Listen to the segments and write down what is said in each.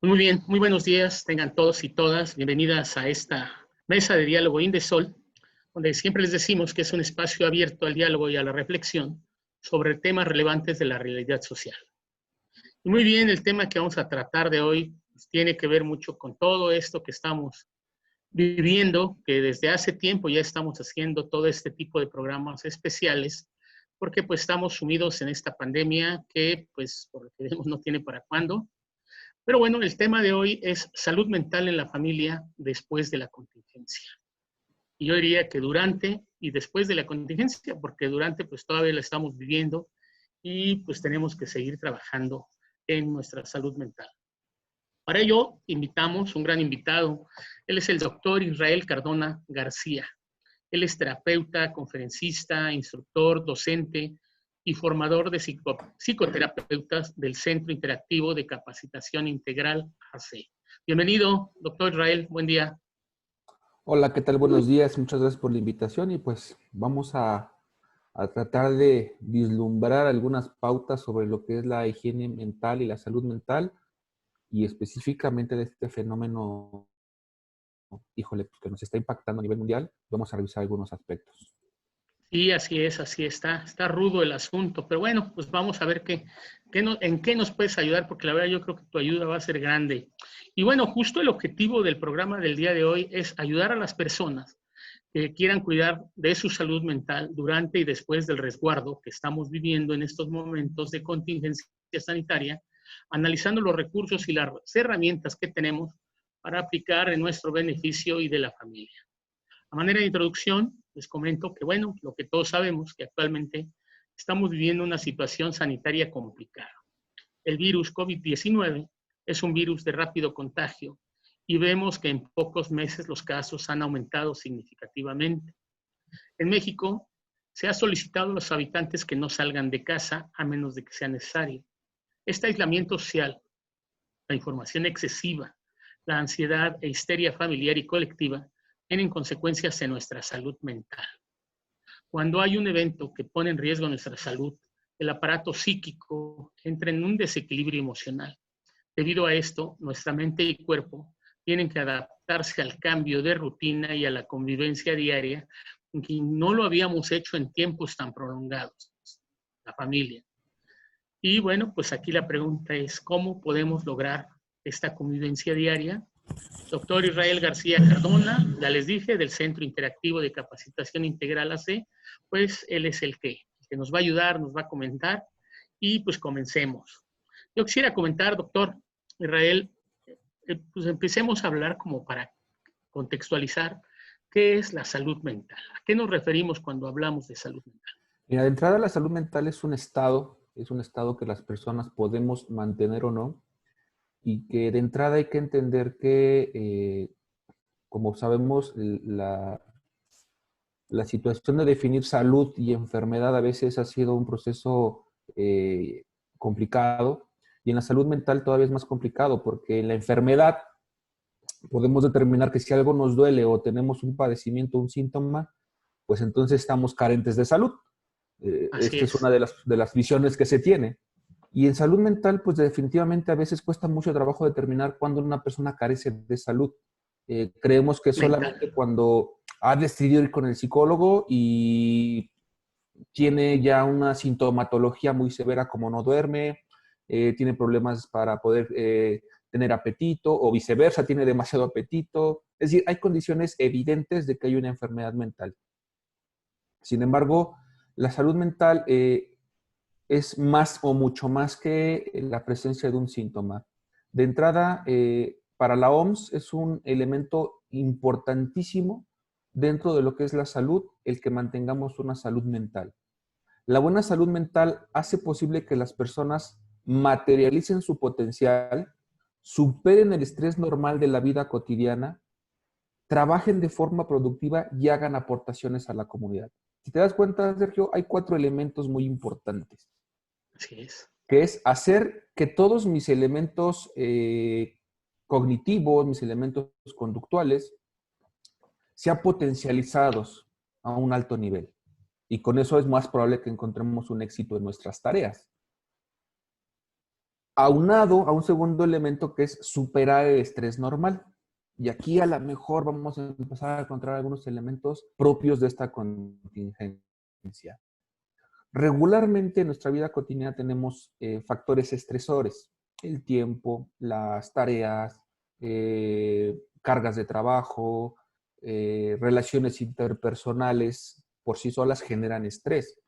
Muy bien, muy buenos días, tengan todos y todas bienvenidas a esta mesa de diálogo Indesol, donde siempre les decimos que es un espacio abierto al diálogo y a la reflexión sobre temas relevantes de la realidad social. Y muy bien, el tema que vamos a tratar de hoy pues, tiene que ver mucho con todo esto que estamos viviendo, que desde hace tiempo ya estamos haciendo todo este tipo de programas especiales, porque pues estamos sumidos en esta pandemia que pues por lo que vemos no tiene para cuándo. Pero bueno, el tema de hoy es salud mental en la familia después de la contingencia. Y yo diría que durante y después de la contingencia, porque durante pues todavía la estamos viviendo y pues tenemos que seguir trabajando en nuestra salud mental. Para ello invitamos un gran invitado. Él es el doctor Israel Cardona García. Él es terapeuta, conferencista, instructor, docente y formador de psicoterapeutas del Centro Interactivo de Capacitación Integral AC. Bienvenido, doctor Israel, buen día. Hola, ¿qué tal? Buenos días, muchas gracias por la invitación y pues vamos a tratar de vislumbrar algunas pautas sobre lo que es la higiene mental y la salud mental y específicamente de este fenómeno, híjole, pues que nos está impactando a nivel mundial. Vamos a revisar algunos aspectos. Sí, así está rudo el asunto, pero bueno, pues vamos a ver en qué nos puedes ayudar, porque la verdad yo creo que tu ayuda va a ser grande. Y bueno, justo el objetivo del programa del día de hoy es ayudar a las personas que quieran cuidar de su salud mental durante y después del resguardo que estamos viviendo en estos momentos de contingencia sanitaria, analizando los recursos y las herramientas que tenemos para aplicar en nuestro beneficio y de la familia. A manera de introducción, les comento que, bueno, lo que todos sabemos, que actualmente estamos viviendo una situación sanitaria complicada. El virus COVID-19 es un virus de rápido contagio y vemos que en pocos meses los casos han aumentado significativamente. En México, se ha solicitado a los habitantes que no salgan de casa a menos de que sea necesario. Este aislamiento social, la información excesiva, la ansiedad e histeria familiar y colectiva tienen consecuencias en nuestra salud mental. Cuando hay un evento que pone en riesgo nuestra salud, el aparato psíquico entra en un desequilibrio emocional. Debido a esto, nuestra mente y cuerpo tienen que adaptarse al cambio de rutina y a la convivencia diaria, que no lo habíamos hecho en tiempos tan prolongados, la familia. Y bueno, pues aquí la pregunta es, ¿cómo podemos lograr esta convivencia diaria? Doctor Israel García Cardona, ya les dije, del Centro Interactivo de Capacitación Integral AC, pues él es el que nos va a ayudar, nos va a comentar y pues comencemos. Yo quisiera comentar, doctor Israel, pues empecemos a hablar como para contextualizar qué es la salud mental. ¿A qué nos referimos cuando hablamos de salud mental? Mira, de entrada la salud mental es un estado que las personas podemos mantener o no y que de entrada hay que entender que, como sabemos, la situación de definir salud y enfermedad a veces ha sido un proceso complicado y en la salud mental todavía es más complicado porque en la enfermedad podemos determinar que si algo nos duele o tenemos un padecimiento, un síntoma, pues entonces estamos carentes de salud. Así Esta es es. una de las visiones que se tiene. Y en salud mental, pues definitivamente a veces cuesta mucho trabajo determinar cuándo una persona carece de salud. Creemos que Mental. solamente cuando ha decidido ir con el psicólogo y tiene ya una sintomatología muy severa como no duerme, tiene problemas para poder tener apetito o viceversa, tiene demasiado apetito. Es decir, hay condiciones evidentes de que hay una enfermedad mental. Sin embargo, la salud mental es más o mucho más que la presencia de un síntoma. De entrada, para la OMS es un elemento importantísimo dentro de lo que es la salud, el que mantengamos una salud mental. La buena salud mental hace posible que las personas materialicen su potencial, superen el estrés normal de la vida cotidiana, trabajen de forma productiva y hagan aportaciones a la comunidad. Si te das cuenta, Sergio, hay 4 elementos muy importantes. Así es. Que es hacer que todos mis elementos cognitivos, mis elementos conductuales, sean potencializados a un alto nivel. Y con eso es más probable que encontremos un éxito en nuestras tareas. aunado a un segundo elemento que es superar el estrés normal. Y aquí a lo mejor vamos a empezar a encontrar algunos elementos propios de esta contingencia. Regularmente en nuestra vida cotidiana tenemos factores estresores, el tiempo, las tareas, cargas de trabajo, relaciones interpersonales por sí solas generan estrés.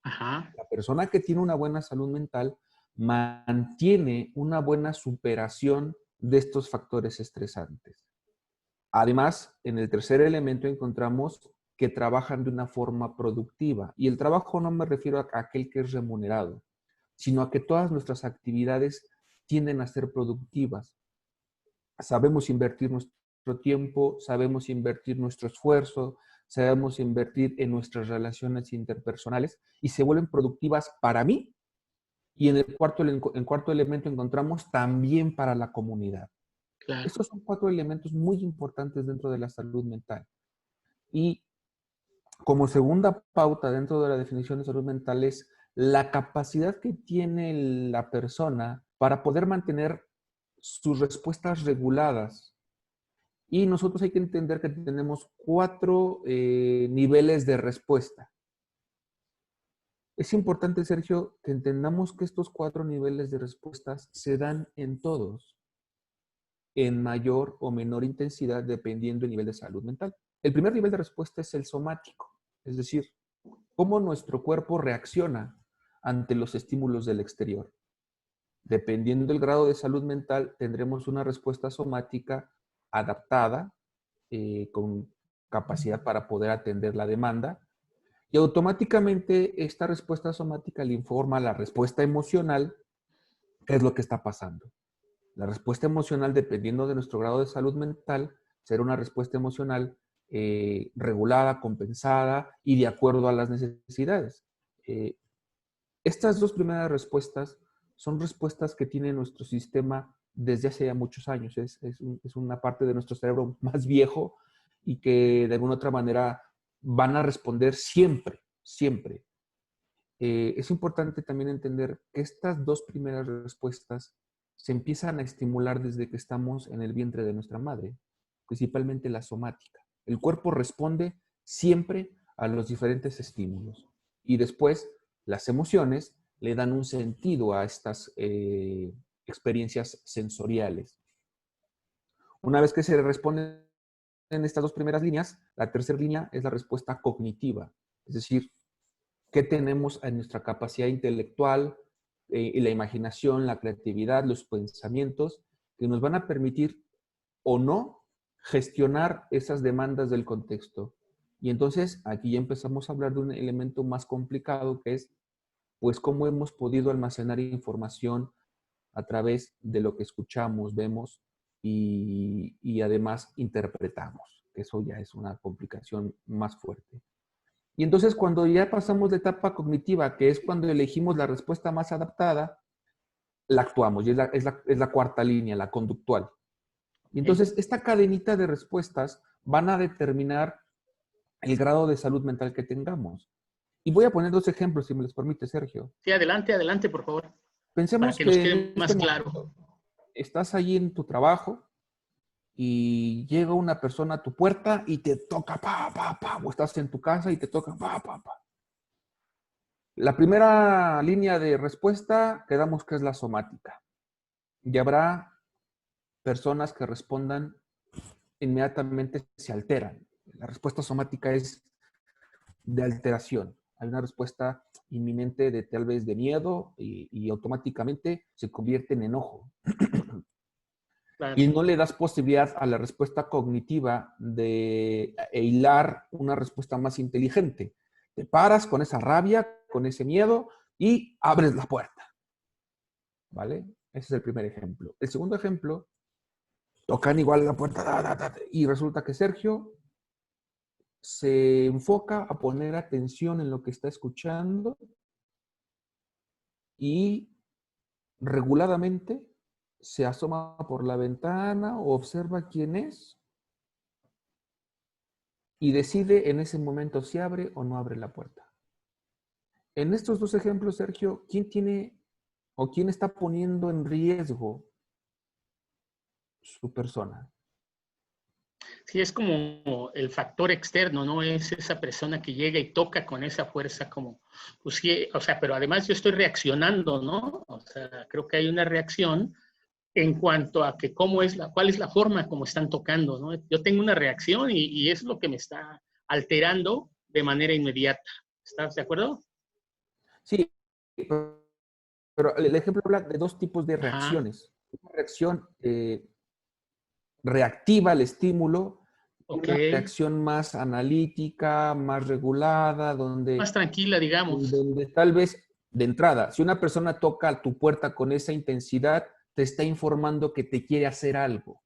Ajá. La persona que tiene una buena salud mental mantiene una buena superación de estos factores estresantes. Además, en el tercer elemento encontramos que trabajan de una forma productiva. Y el trabajo no me refiero a aquel que es remunerado, sino a que todas nuestras actividades tienden a ser productivas. Sabemos invertir nuestro tiempo, sabemos invertir nuestro esfuerzo, sabemos invertir en nuestras relaciones interpersonales y se vuelven productivas para mí. Y en el cuarto elemento encontramos también para la comunidad. Claro. Estos son 4 elementos muy importantes dentro de la salud mental. Y como segunda pauta dentro de la definición de salud mental es la capacidad que tiene la persona para poder mantener sus respuestas reguladas. Y nosotros hay que entender que tenemos 4 niveles de respuesta. Es importante, Sergio, que entendamos que estos 4 niveles de respuestas se dan en todos, en mayor o menor intensidad dependiendo del nivel de salud mental. El primer nivel de respuesta es el somático, es decir, cómo nuestro cuerpo reacciona ante los estímulos del exterior. Dependiendo del grado de salud mental, tendremos una respuesta somática adaptada, con capacidad para poder atender la demanda, y automáticamente esta respuesta somática le informa a la respuesta emocional qué es lo que está pasando. La respuesta emocional, dependiendo de nuestro grado de salud mental, será una respuesta emocional regulada, compensada y de acuerdo a las necesidades. Estas 2 primeras respuestas son respuestas que tiene nuestro sistema desde hace ya muchos años. Es una parte de nuestro cerebro más viejo y que de alguna otra manera van a responder siempre, siempre. Es importante también entender que estas 2 primeras respuestas se empiezan a estimular desde que estamos en el vientre de nuestra madre, principalmente la somática. El cuerpo responde siempre a los diferentes estímulos y después las emociones le dan un sentido a estas experiencias sensoriales. Una vez que se responden en estas 2 primeras líneas, la tercera línea es la respuesta cognitiva, es decir, qué tenemos en nuestra capacidad intelectual, y la imaginación, la creatividad, los pensamientos, que nos van a permitir o no gestionar esas demandas del contexto. Y entonces aquí ya empezamos a hablar de un elemento más complicado que es, pues, cómo hemos podido almacenar información a través de lo que escuchamos, vemos y además interpretamos. Eso ya es una complicación más fuerte. Y entonces cuando ya pasamos de etapa cognitiva, que es cuando elegimos la respuesta más adaptada, la actuamos. Y es la cuarta línea, la conductual. Y Ok. entonces esta cadenita de respuestas van a determinar el grado de salud mental que tengamos. Y voy a poner 2 ejemplos, si me los permite, Sergio. Sí, adelante, adelante, por favor, para Pensemos que nos que quede en este más claro. momento estás ahí en tu trabajo y llega una persona a tu puerta y te toca, o estás en tu casa y te toca, La primera línea de respuesta quedamos que es la somática. Y habrá personas que respondan inmediatamente, se alteran. La respuesta somática es de alteración. Hay una respuesta inminente de tal vez de miedo y automáticamente se convierte en enojo. Claro. Y no le das posibilidad a la respuesta cognitiva de hilar una respuesta más inteligente. Te paras con esa rabia, con ese miedo y abres la puerta. ¿Vale? Ese es el primer ejemplo. El segundo ejemplo, tocan igual la puerta y resulta que Sergio se enfoca a poner atención en lo que está escuchando y reguladamente se asoma por la ventana o observa quién es y decide en ese momento si abre o no abre la puerta. En estos 2 ejemplos, Sergio, ¿quién tiene o quién está poniendo en riesgo su persona. Sí, es como el factor externo, ¿no? Es esa persona que llega y toca con esa fuerza como, pues sí, o sea, pero además yo estoy reaccionando, ¿no? O sea, creo que hay una reacción en cuanto a que cuál es la forma como están tocando, ¿no? Yo tengo una reacción y es lo que me está alterando de manera inmediata. ¿Estás de acuerdo? Sí, pero el ejemplo habla de dos tipos de Ajá, reacciones. Una reacción reactiva al estímulo y ok. una reacción más analítica, más regulada, Más tranquila, digamos. donde tal vez de entrada, si una persona toca a tu puerta con esa intensidad, te está informando que te quiere hacer algo.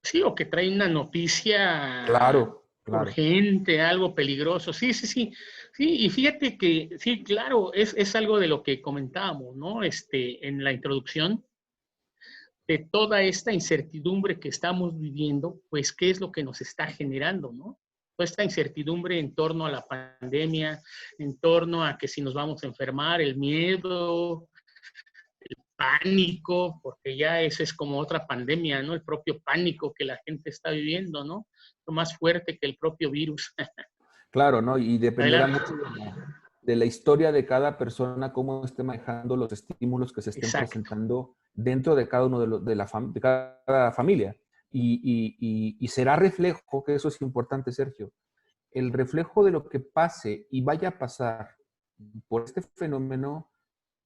Sí, o que trae una noticia Claro, claro. urgente, algo peligroso. Sí, sí, sí. Sí, y fíjate que, sí, claro, es algo de lo que comentábamos, ¿no? En la introducción, de toda esta incertidumbre que estamos viviendo, pues, ¿qué es lo que nos está generando, no? Toda esta incertidumbre en torno a la pandemia, en torno a que si nos vamos a enfermar, el miedo, pánico, porque ya esa es como otra pandemia, ¿no? El propio pánico que la gente está viviendo, ¿no? Lo más fuerte que el propio virus. Claro, ¿no? Y dependerá Adelante. mucho de la historia de cada persona, cómo esté manejando los estímulos que se estén Exacto. presentando dentro de cada uno de cada familia. Y será reflejo, que eso es importante, Sergio, el reflejo de lo que pase y vaya a pasar por este fenómeno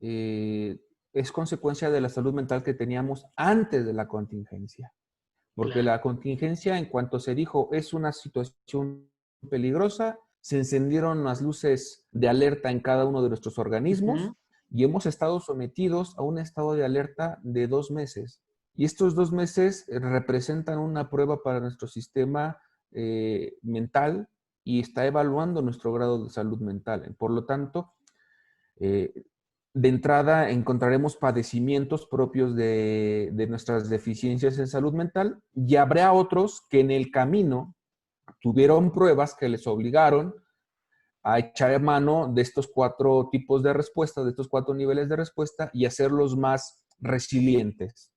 eh, es consecuencia de la salud mental que teníamos antes de la contingencia. Porque Claro. la contingencia, en cuanto se dijo, es una situación peligrosa, se encendieron las luces de alerta en cada uno de nuestros organismos Uh-huh. y hemos estado sometidos a un estado de alerta de 2 meses. Y estos 2 meses representan una prueba para nuestro sistema mental y está evaluando nuestro grado de salud mental. Por lo tanto, eh, de entrada encontraremos padecimientos propios de nuestras deficiencias en salud mental y habrá otros que en el camino tuvieron pruebas que les obligaron a echar mano de estos 4 tipos de respuesta, de estos 4 niveles de respuesta y hacerlos más resilientes.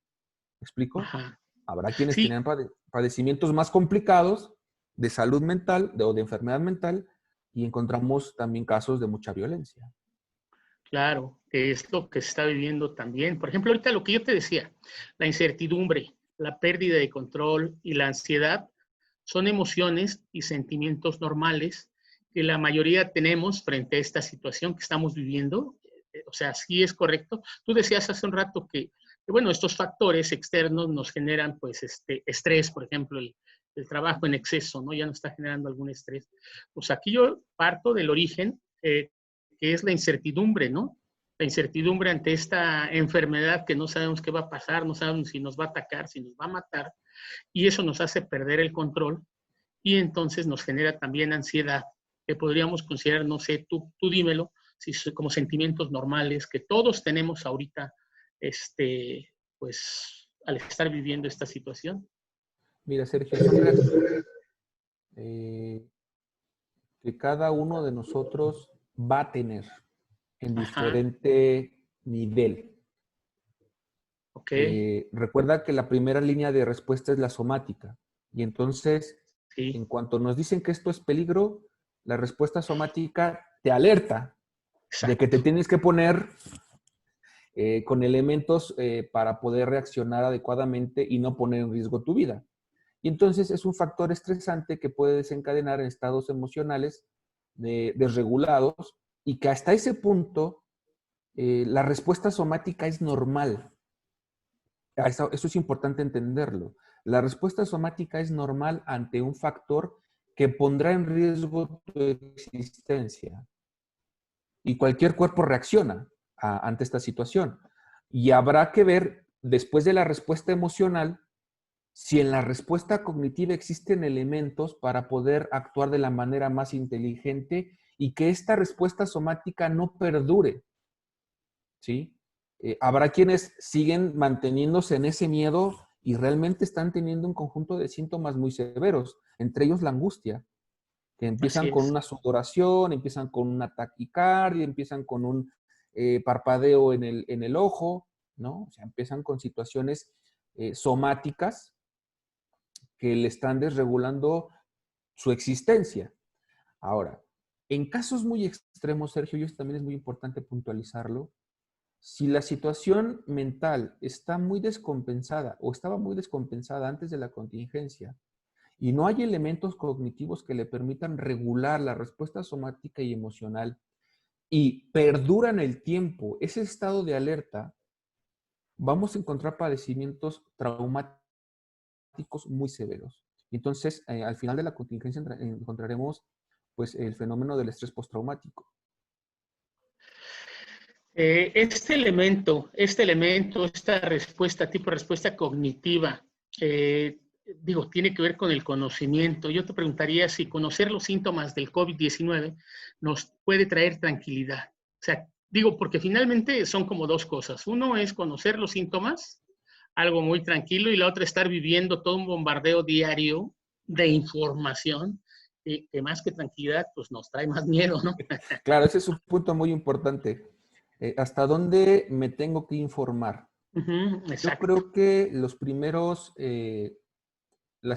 ¿Me explico? Ajá. Habrá quienes Sí, tenían padecimientos más complicados de salud mental o de enfermedad mental y encontramos también casos de mucha violencia. claro, que es lo que se está viviendo también. Por ejemplo, ahorita lo que yo te decía, la incertidumbre, la pérdida de control y la ansiedad son emociones y sentimientos normales que la mayoría tenemos frente a esta situación que estamos viviendo. O sea, sí es correcto. Tú decías hace un rato que bueno, estos factores externos nos generan, pues, estrés, por ejemplo, el trabajo en exceso, ¿no? Ya nos está generando algún estrés. Pues aquí yo parto del origen, que es la incertidumbre, ¿no? La incertidumbre ante esta enfermedad que no sabemos qué va a pasar, no sabemos si nos va a atacar, si nos va a matar, y eso nos hace perder el control y entonces nos genera también ansiedad, que podríamos considerar, no sé, tú dímelo, si como sentimientos normales que todos tenemos ahorita, pues al estar viviendo esta situación. Mira, Sergio, son reacciones eh, que cada uno de nosotros va a tener en Ajá, diferente nivel. ok, Recuerda que la primera línea de respuesta es la somática. Y entonces, sí, en cuanto nos dicen que esto es peligro, la respuesta somática te alerta de que te exacto, tienes que poner con elementos para poder reaccionar adecuadamente y no poner en riesgo tu vida. Y entonces es un factor estresante que puede desencadenar en estados emocionales desregulados y que hasta ese punto la respuesta somática es normal. Eso es importante entenderlo. La respuesta somática es normal ante un factor que pondrá en riesgo tu existencia. Y cualquier cuerpo reacciona ante esta situación. Y habrá que ver, después de la respuesta emocional, si en la respuesta cognitiva existen elementos para poder actuar de la manera más inteligente y que esta respuesta somática no perdure, ¿sí? Habrá quienes siguen manteniéndose en ese miedo y realmente están teniendo un conjunto de síntomas muy severos, entre ellos la angustia, que así empiezan con es, una sudoración, empiezan con una taquicardia, empiezan con un parpadeo en el ojo, ¿no? O sea, empiezan con situaciones somáticas que le están desregulando su existencia. Ahora, en casos muy extremos, Sergio, y esto también es muy importante puntualizarlo, si la situación mental está muy descompensada o estaba muy descompensada antes de la contingencia y no hay elementos cognitivos que le permitan regular la respuesta somática y emocional y perduran el tiempo ese estado de alerta, vamos a encontrar padecimientos traumáticos muy severos. Entonces, al final de la contingencia encontraremos pues, el fenómeno del estrés postraumático. Esta respuesta, tipo respuesta cognitiva, tiene que ver con el conocimiento. Yo te preguntaría si conocer los síntomas del COVID-19 nos puede traer tranquilidad. O sea, porque finalmente son como dos cosas. Uno es conocer los síntomas, algo muy tranquilo, y la otra estar viviendo todo un bombardeo diario de información que más que tranquilidad, pues nos trae más miedo, ¿no? Claro, ese es un punto muy importante. ¿Hasta dónde me tengo que informar? Yo Exacto. creo que las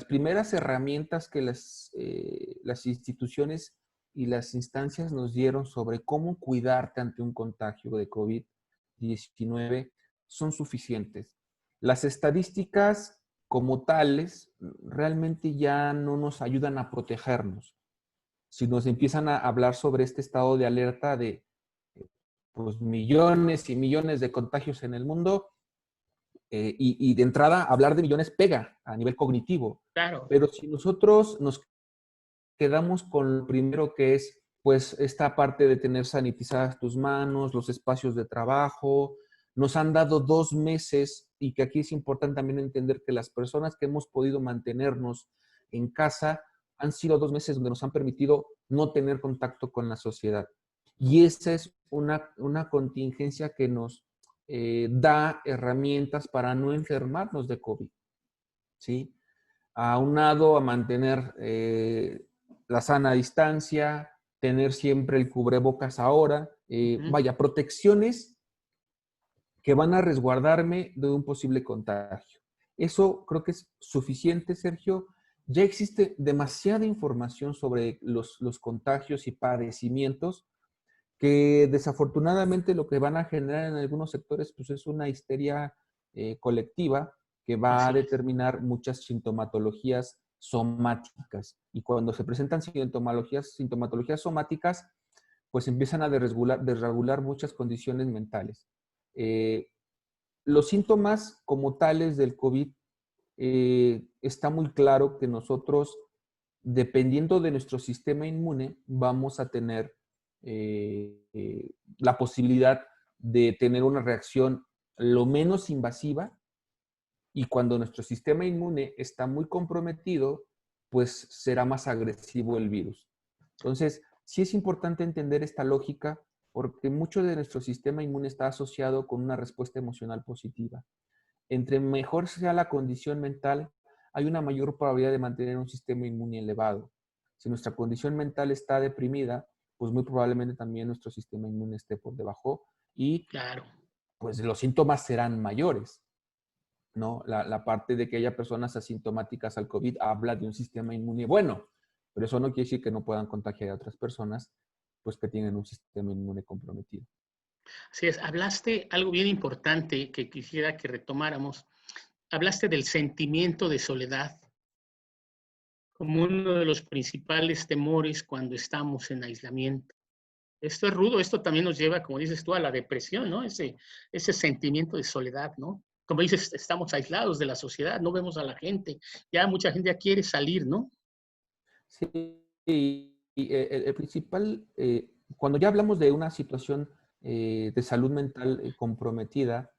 primeras herramientas que las instituciones y las instancias nos dieron sobre cómo cuidarte ante un contagio de COVID-19 son suficientes. Las estadísticas como tales realmente ya no nos ayudan a protegernos. Si nos empiezan a hablar sobre este estado de alerta de pues, millones y millones de contagios en el mundo, y de entrada hablar de millones pega a nivel cognitivo. Claro. Pero si nosotros nos quedamos con lo primero que es, pues, esta parte de tener sanitizadas tus manos, los espacios de trabajo, nos han dado 2 meses, y que aquí es importante también entender que las personas que hemos podido mantenernos en casa han sido 2 meses donde nos han permitido no tener contacto con la sociedad. Y esa es una contingencia que nos da herramientas para no enfermarnos de COVID, ¿sí? Aunado a mantener la sana distancia, tener siempre el cubrebocas ahora, vaya, protecciones que van a resguardarme de un posible contagio. Eso creo que es suficiente, Sergio. Ya existe demasiada información sobre los contagios y padecimientos que desafortunadamente lo que van a generar en algunos sectores pues es una histeria colectiva que va a Así es. determinar muchas sintomatologías somáticas. Y cuando se presentan sintomatologías somáticas, pues empiezan a desregular muchas condiciones mentales. Eh, los síntomas como tales del COVID, está muy claro que nosotros, dependiendo de nuestro sistema inmune, vamos a tener la posibilidad de tener una reacción lo menos invasiva, y cuando nuestro sistema inmune está muy comprometido, pues será más agresivo el virus. Entonces, sí es importante entender esta lógica porque mucho de nuestro sistema inmune está asociado con una respuesta emocional positiva. Entre mejor sea la condición mental, hay una mayor probabilidad de mantener un sistema inmune elevado. Si nuestra condición mental está deprimida, pues muy probablemente también nuestro sistema inmune esté por debajo y Claro. pues los síntomas serán mayores, ¿no? La parte de que haya personas asintomáticas al COVID habla de un sistema inmune bueno, pero eso no quiere decir que no puedan contagiar a otras personas, pues que tienen un sistema inmune comprometido. Así es. Hablaste algo bien importante que quisiera que retomáramos. Hablaste del sentimiento de soledad como uno de los principales temores cuando estamos en aislamiento. Esto es rudo, esto también nos lleva, como dices tú, a la depresión, ¿no? Ese sentimiento de soledad, ¿no? Como dices, estamos aislados de la sociedad, no vemos a la gente, ya mucha gente ya quiere salir, ¿no? Sí, y el principal, cuando ya hablamos de una situación de salud mental comprometida,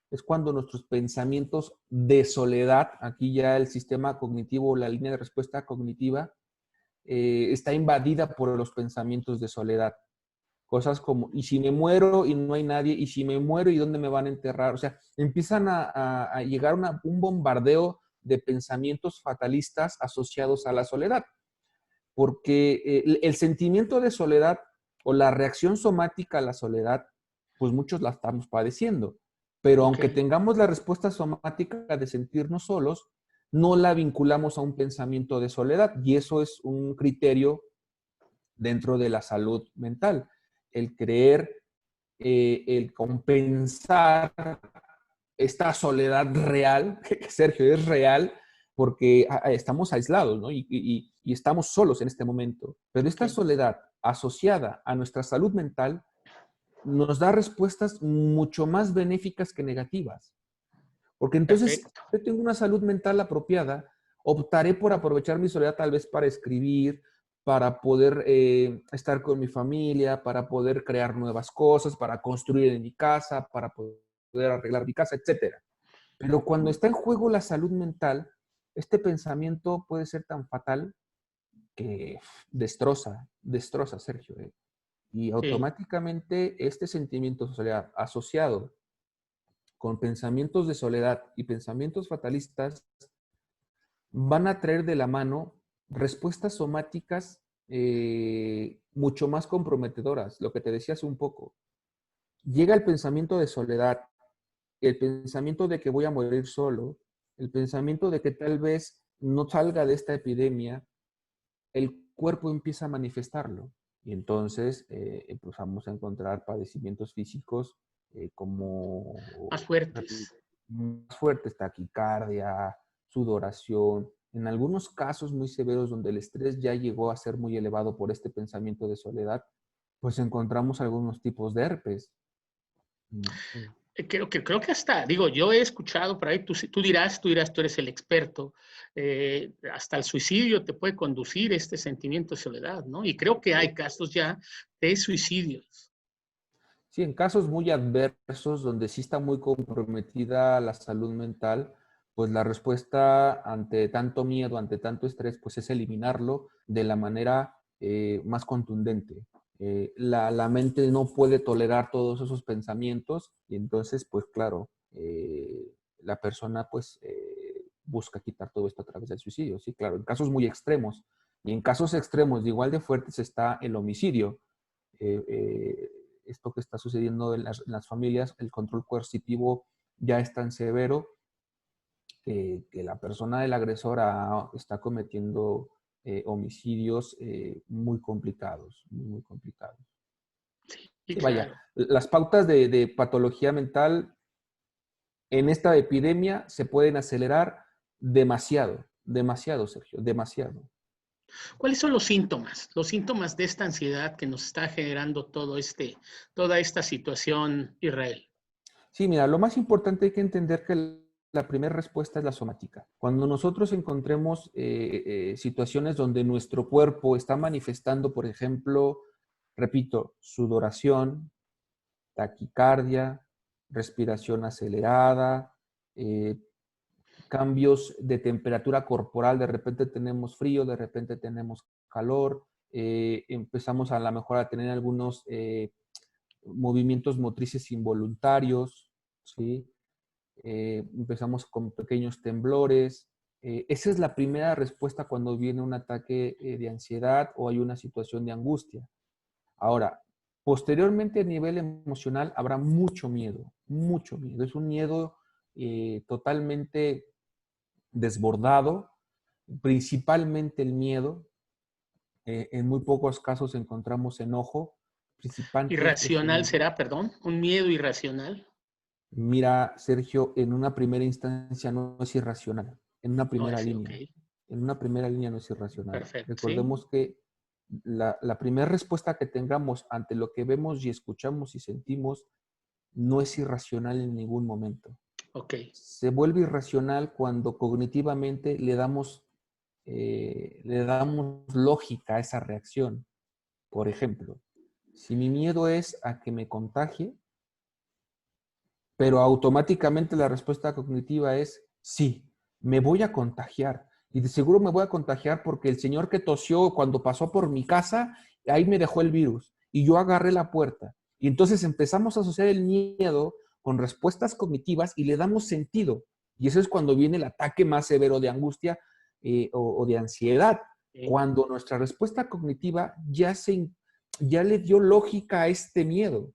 es cuando nuestros pensamientos de soledad, aquí ya el sistema cognitivo, la línea de respuesta cognitiva, está invadida por los pensamientos de soledad. Cosas como, ¿y si me muero y no hay nadie? ¿Y si me muero y dónde me van a enterrar? O sea, empiezan a llegar un bombardeo de pensamientos fatalistas asociados a la soledad, porque el sentimiento de soledad o la reacción somática a la soledad pues muchos la estamos padeciendo. Pero aunque Ok, tengamos la respuesta somática de sentirnos solos, no la vinculamos a un pensamiento de soledad. Y eso es un criterio dentro de la salud mental. El creer, el compensar esta soledad real, que Sergio es real, porque estamos aislados, ¿no? Y estamos solos en este momento. Pero esta ok, soledad asociada a nuestra salud mental nos da respuestas mucho más benéficas que negativas. Porque entonces, si perfecto. yo tengo una salud mental apropiada, optaré por aprovechar mi soledad tal vez para escribir, para poder estar con mi familia, para poder crear nuevas cosas, para construir en mi casa, para poder arreglar mi casa, etcétera. Pero cuando está en juego la salud mental, este pensamiento puede ser tan fatal que destroza, Sergio. Y Sí, automáticamente este sentimiento de soledad asociado con pensamientos de soledad y pensamientos fatalistas van a traer de la mano respuestas somáticas mucho más comprometedoras, lo que te decía hace un poco. Llega el pensamiento de soledad, el pensamiento de que voy a morir solo, el pensamiento de que tal vez no salga de esta epidemia, el cuerpo empieza a manifestarlo. Y entonces empezamos a encontrar padecimientos físicos como más fuertes. más fuertes, taquicardia, sudoración, en algunos casos muy severos donde el estrés ya llegó a ser muy elevado por este pensamiento de soledad, pues encontramos algunos tipos de herpes. Creo que hasta, digo, yo he escuchado por ahí, tú dirás, tú eres el experto, hasta el suicidio te puede conducir este sentimiento de soledad, ¿no? Y creo que hay casos ya de suicidios. Sí, en casos muy adversos, donde sí está muy comprometida la salud mental, pues la respuesta ante tanto miedo, ante tanto estrés, pues es eliminarlo de la manera más contundente. La mente no puede tolerar todos esos pensamientos y entonces, pues claro, la persona pues busca quitar todo esto a través del suicidio. Sí, claro, en casos muy extremos. Y en casos extremos de igual de fuertes está el homicidio. eh, eh, Esto que está sucediendo en las familias, el control coercitivo ya es tan severo que la persona del agresor está cometiendo homicidios muy complicados, muy complicados. Y Sí, vaya, claro. las pautas de patología mental en esta epidemia se pueden acelerar demasiado, demasiado, Sergio, demasiado. ¿Cuáles son los síntomas? Los síntomas de esta ansiedad que nos está generando toda esta situación, Israel. Sí, mira, lo más importante hay que entender que la primera respuesta es la somática. Cuando nosotros encontremos situaciones donde nuestro cuerpo está manifestando, por ejemplo, repito, sudoración, taquicardia, respiración acelerada, eh, cambios de temperatura corporal, de repente tenemos frío, de repente tenemos calor, empezamos a lo mejor a tener algunos movimientos motrices involuntarios, ¿sí? Empezamos con pequeños temblores. Esa es la primera respuesta cuando viene un ataque de ansiedad o hay una situación de angustia. Ahora, posteriormente a nivel emocional habrá mucho miedo, mucho miedo. Es un miedo totalmente desbordado, principalmente el miedo. En muy pocos casos encontramos enojo, principalmente es Irracional un... será, perdón, un miedo irracional. Mira, Sergio, en una primera instancia no es irracional, en una No primera es, ok, línea. En una primera línea no es irracional. perfecto, sí. Recordemos que la primera respuesta que tengamos ante lo que vemos y escuchamos y sentimos no es irracional en ningún momento. Ok, Se vuelve irracional cuando cognitivamente le damos lógica a esa reacción. Por ejemplo, si mi miedo es a que me contagie, pero automáticamente la respuesta cognitiva es sí, me voy a contagiar. Y de seguro me voy a contagiar porque el señor que tosió cuando pasó por mi casa, ahí me dejó el virus y yo agarré la puerta. Y entonces empezamos a asociar el miedo con respuestas cognitivas y le damos sentido. Y eso es cuando viene el ataque más severo de angustia o de ansiedad, sí. cuando nuestra respuesta cognitiva ya le dio lógica a este miedo.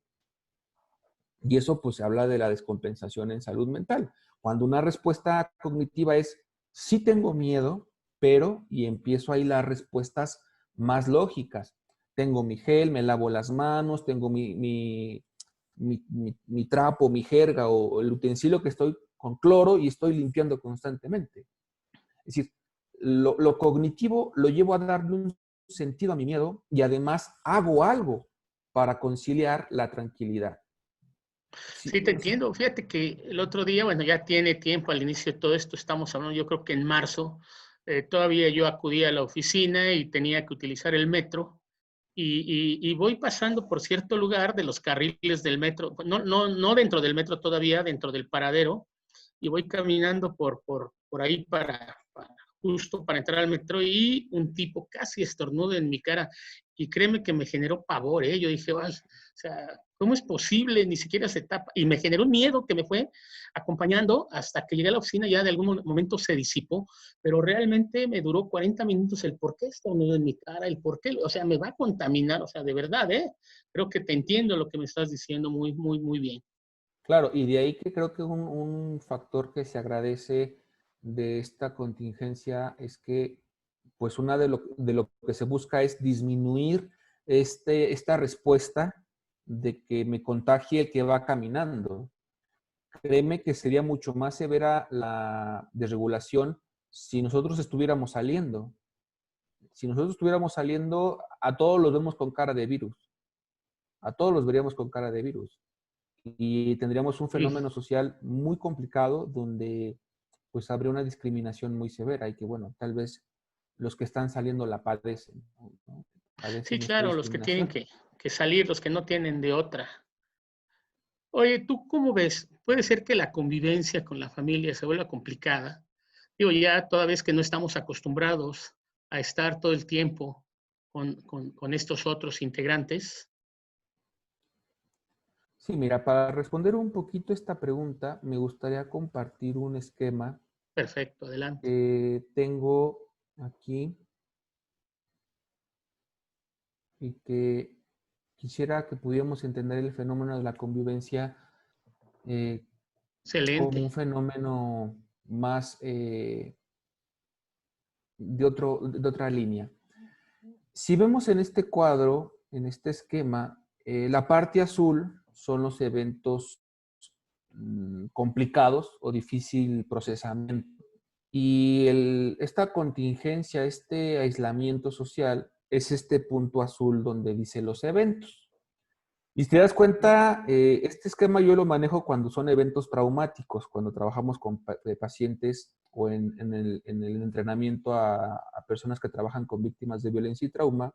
Y eso pues habla de la descompensación en salud mental. Cuando una respuesta cognitiva es, sí tengo miedo, pero, y empiezo ahí las respuestas más lógicas. Tengo mi gel, me lavo las manos, tengo mi trapo, mi jerga o el utensilio que estoy con cloro y estoy limpiando constantemente. Es decir, lo cognitivo lo llevo a darle un sentido a mi miedo y además hago algo para conciliar la tranquilidad. Sí, Sí, te entiendo. Fíjate que el otro día, bueno, ya tiene tiempo al inicio de todo esto, estamos hablando, yo creo que en marzo, todavía yo acudí a la oficina y tenía que utilizar el metro y voy pasando por cierto lugar de los carriles del metro, no dentro del metro todavía, dentro del paradero, y voy caminando por ahí justo para entrar al metro y un tipo casi estornuda en mi cara y créeme que me generó pavor, ¿eh? Yo dije, ay, o sea, ¿cómo es posible? Ni siquiera se tapa. Y me generó un miedo que me fue acompañando hasta que llegué a la oficina, ya de algún momento se disipó, pero realmente me duró 40 minutos el por qué estornudo en mi cara, el por qué, o sea, me va a contaminar, o sea, de verdad, ¿eh? Creo que te entiendo lo que me estás diciendo muy, muy, muy bien. claro, y de ahí que creo que un factor que se agradece de esta contingencia es que, pues, una de lo que se busca es disminuir esta respuesta de que me contagie el que va caminando. Créeme que sería mucho más severa la desregulación si nosotros estuviéramos saliendo. Si nosotros estuviéramos saliendo, a todos los vemos con cara de virus. A todos los veríamos con cara de virus. Y tendríamos un Sí. fenómeno social muy complicado donde pues habría una discriminación muy severa y que bueno, tal vez los que están saliendo la padecen, ¿no? Sí, Padecen esta claro, los que tienen discriminación. que salir, los que no tienen de otra. Oye, ¿tú cómo ves? Puede ser que la convivencia con la familia se vuelva complicada. Digo, ya toda vez que no estamos acostumbrados a estar todo el tiempo con estos otros integrantes. Sí, mira, para responder un poquito esta pregunta, me gustaría compartir un esquema Perfecto, adelante. que tengo aquí y que quisiera que pudiéramos entender el fenómeno de la convivencia eh, como un Excelente. fenómeno más de otra línea. Si vemos en este cuadro, en este esquema, la parte azul son los eventos complicados o difícil procesamiento. Y esta contingencia, este aislamiento social, es este punto azul donde dice los eventos. Y si te das cuenta, este esquema yo lo manejo cuando son eventos traumáticos, cuando trabajamos con pacientes o en el entrenamiento a personas que trabajan con víctimas de violencia y trauma.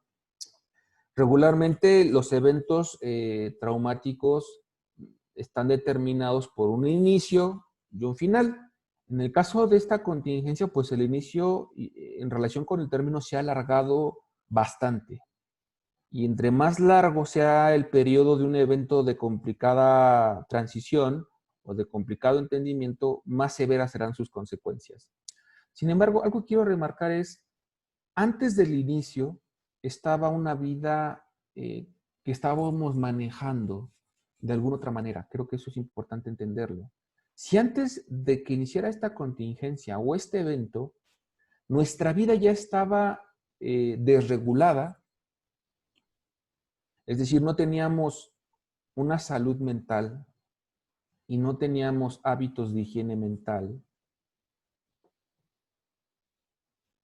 Regularmente los eventos traumáticos están determinados por un inicio y un final. En el caso de esta contingencia, pues el inicio en relación con el término se ha alargado bastante. Y entre más largo sea el periodo de un evento de complicada transición o de complicado entendimiento, más severas serán sus consecuencias. Sin embargo, algo que quiero remarcar es, antes del inicio estaba una vida que estábamos manejando de alguna otra manera. Creo que eso es importante entenderlo. Si antes de que iniciara esta contingencia o este evento, nuestra vida ya estaba desregulada, es decir, no teníamos una salud mental y no teníamos hábitos de higiene mental,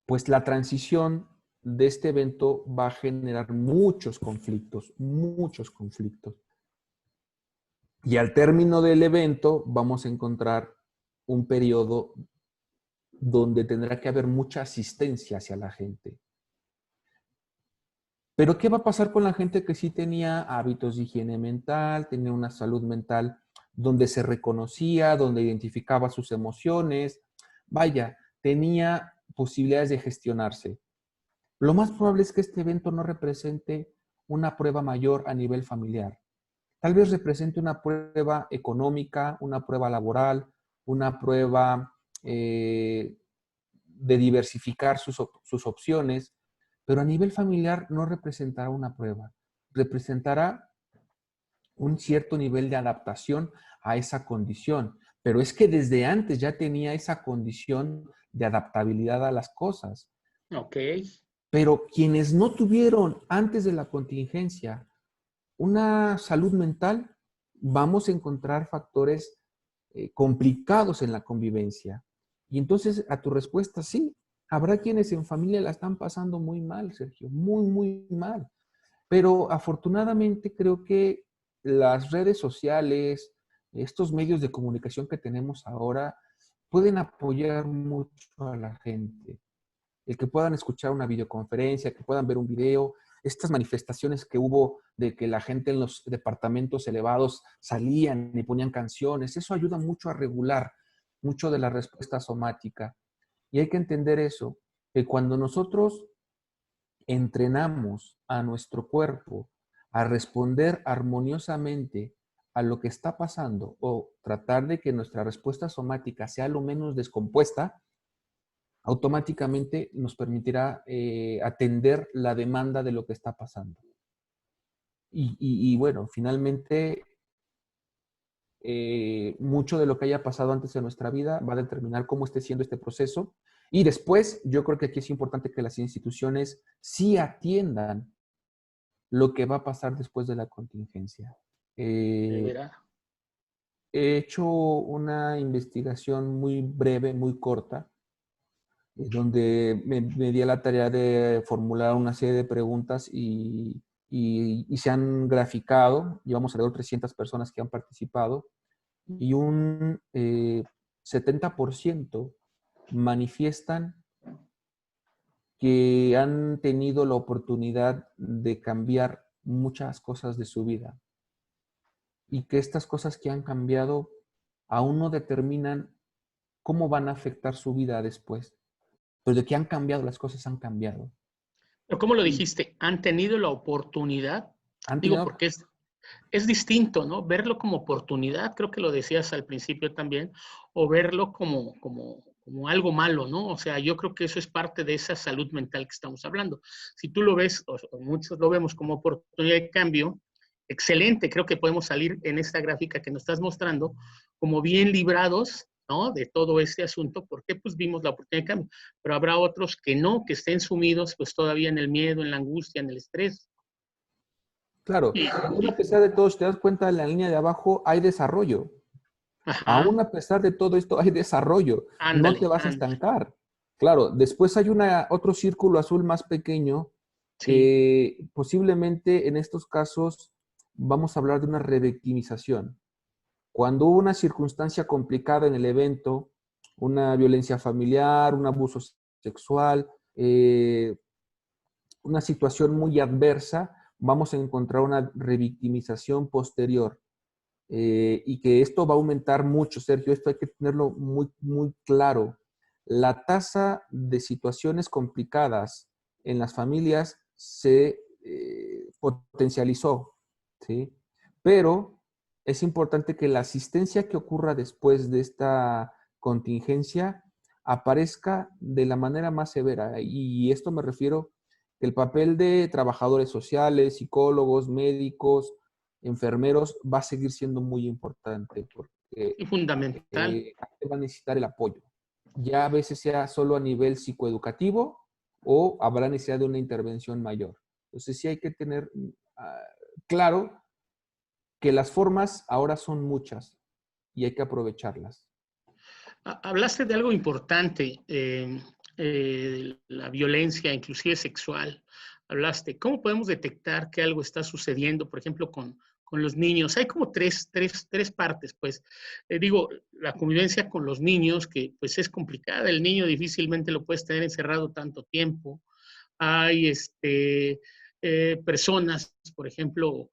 pues la transición de este evento va a generar muchos conflictos, muchos conflictos. Y al término del evento vamos a encontrar un periodo donde tendrá que haber mucha asistencia hacia la gente. Pero ¿qué va a pasar con la gente que sí tenía hábitos de higiene mental, tenía una salud mental donde se reconocía, donde identificaba sus emociones? Vaya, tenía posibilidades de gestionarse. Lo más probable es que este evento no represente una prueba mayor a nivel familiar. Tal vez represente una prueba económica, una prueba laboral, una prueba de diversificar sus opciones, pero a nivel familiar no representará una prueba. Representará un cierto nivel de adaptación a esa condición. Pero es que desde antes ya tenía esa condición de adaptabilidad a las cosas. Ok. Pero quienes no tuvieron antes de la contingencia una salud mental, vamos a encontrar factores complicados en la convivencia. Y entonces, a tu respuesta, sí, habrá quienes en familia la están pasando muy mal, Sergio, muy, muy mal. Pero afortunadamente creo que las redes sociales, estos medios de comunicación que tenemos ahora, pueden apoyar mucho a la gente. El que puedan escuchar una videoconferencia, que puedan ver un video, estas manifestaciones que hubo de que la gente en los departamentos elevados salían y ponían canciones, eso ayuda mucho a regular mucho de la respuesta somática. Y hay que entender eso, que cuando nosotros entrenamos a nuestro cuerpo a responder armoniosamente a lo que está pasando o tratar de que nuestra respuesta somática sea lo menos descompuesta, automáticamente nos permitirá atender la demanda de lo que está pasando. Y bueno, finalmente, mucho de lo que haya pasado antes en nuestra vida va a determinar cómo esté siendo este proceso. Y después, yo creo que aquí es importante que las instituciones sí atiendan lo que va a pasar después de la contingencia. De Eh, veras. He hecho una investigación muy breve, muy corta, donde me di a la tarea de formular una serie de preguntas y se han graficado. Llevamos alrededor de 300 personas que han participado y un 70% manifiestan que han tenido la oportunidad de cambiar muchas cosas de su vida y que estas cosas que han cambiado aún no determinan cómo van a afectar su vida después, pero de que han cambiado, las cosas han cambiado. Pero ¿cómo lo Y dijiste? ¿Han tenido la oportunidad? han Digo, tenido, porque es distinto, ¿no? Verlo como oportunidad, creo que lo decías al principio también, o verlo como algo malo, ¿no? O sea, yo creo que eso es parte de esa salud mental que estamos hablando. Si tú lo ves, o muchos lo vemos como oportunidad de cambio, excelente, creo que podemos salir en esta gráfica que nos estás mostrando como bien librados, ¿no? De todo este asunto, porque pues vimos la oportunidad de cambio, pero habrá otros que no, que estén sumidos pues todavía en el miedo, en la angustia, en el estrés. claro, Y, aún a pesar de todo, si te das cuenta, en la línea de abajo hay desarrollo. ajá, Aún a pesar de todo esto hay desarrollo. No te ándale, vas a ándale. estancar. Claro, después hay otro círculo azul más pequeño Sí, que posiblemente en estos casos vamos a hablar de una revictimización. Cuando hubo una circunstancia complicada en el evento, una violencia familiar, un abuso sexual, una situación muy adversa, vamos a encontrar una revictimización posterior. Y que esto va a aumentar mucho, Sergio, esto hay que tenerlo muy, muy claro. La tasa de situaciones complicadas en las familias se potencializó, ¿sí? Pero es importante que la asistencia que ocurra después de esta contingencia aparezca de la manera más severa. Y esto me refiero que el papel de trabajadores sociales, psicólogos, médicos, enfermeros va a seguir siendo muy importante porque y fundamental. va a necesitar el apoyo. Ya a veces sea solo a nivel psicoeducativo o habrá necesidad de una intervención mayor. Entonces sí hay que tener claro que las formas ahora son muchas y hay que aprovecharlas. Hablaste de algo importante, la violencia, inclusive sexual. Hablaste, ¿cómo podemos detectar que algo está sucediendo, por ejemplo, con los niños? Hay como tres partes, pues. Digo, la convivencia con los niños, que pues es complicada. El niño difícilmente lo puedes tener encerrado tanto tiempo. Hay personas, por ejemplo,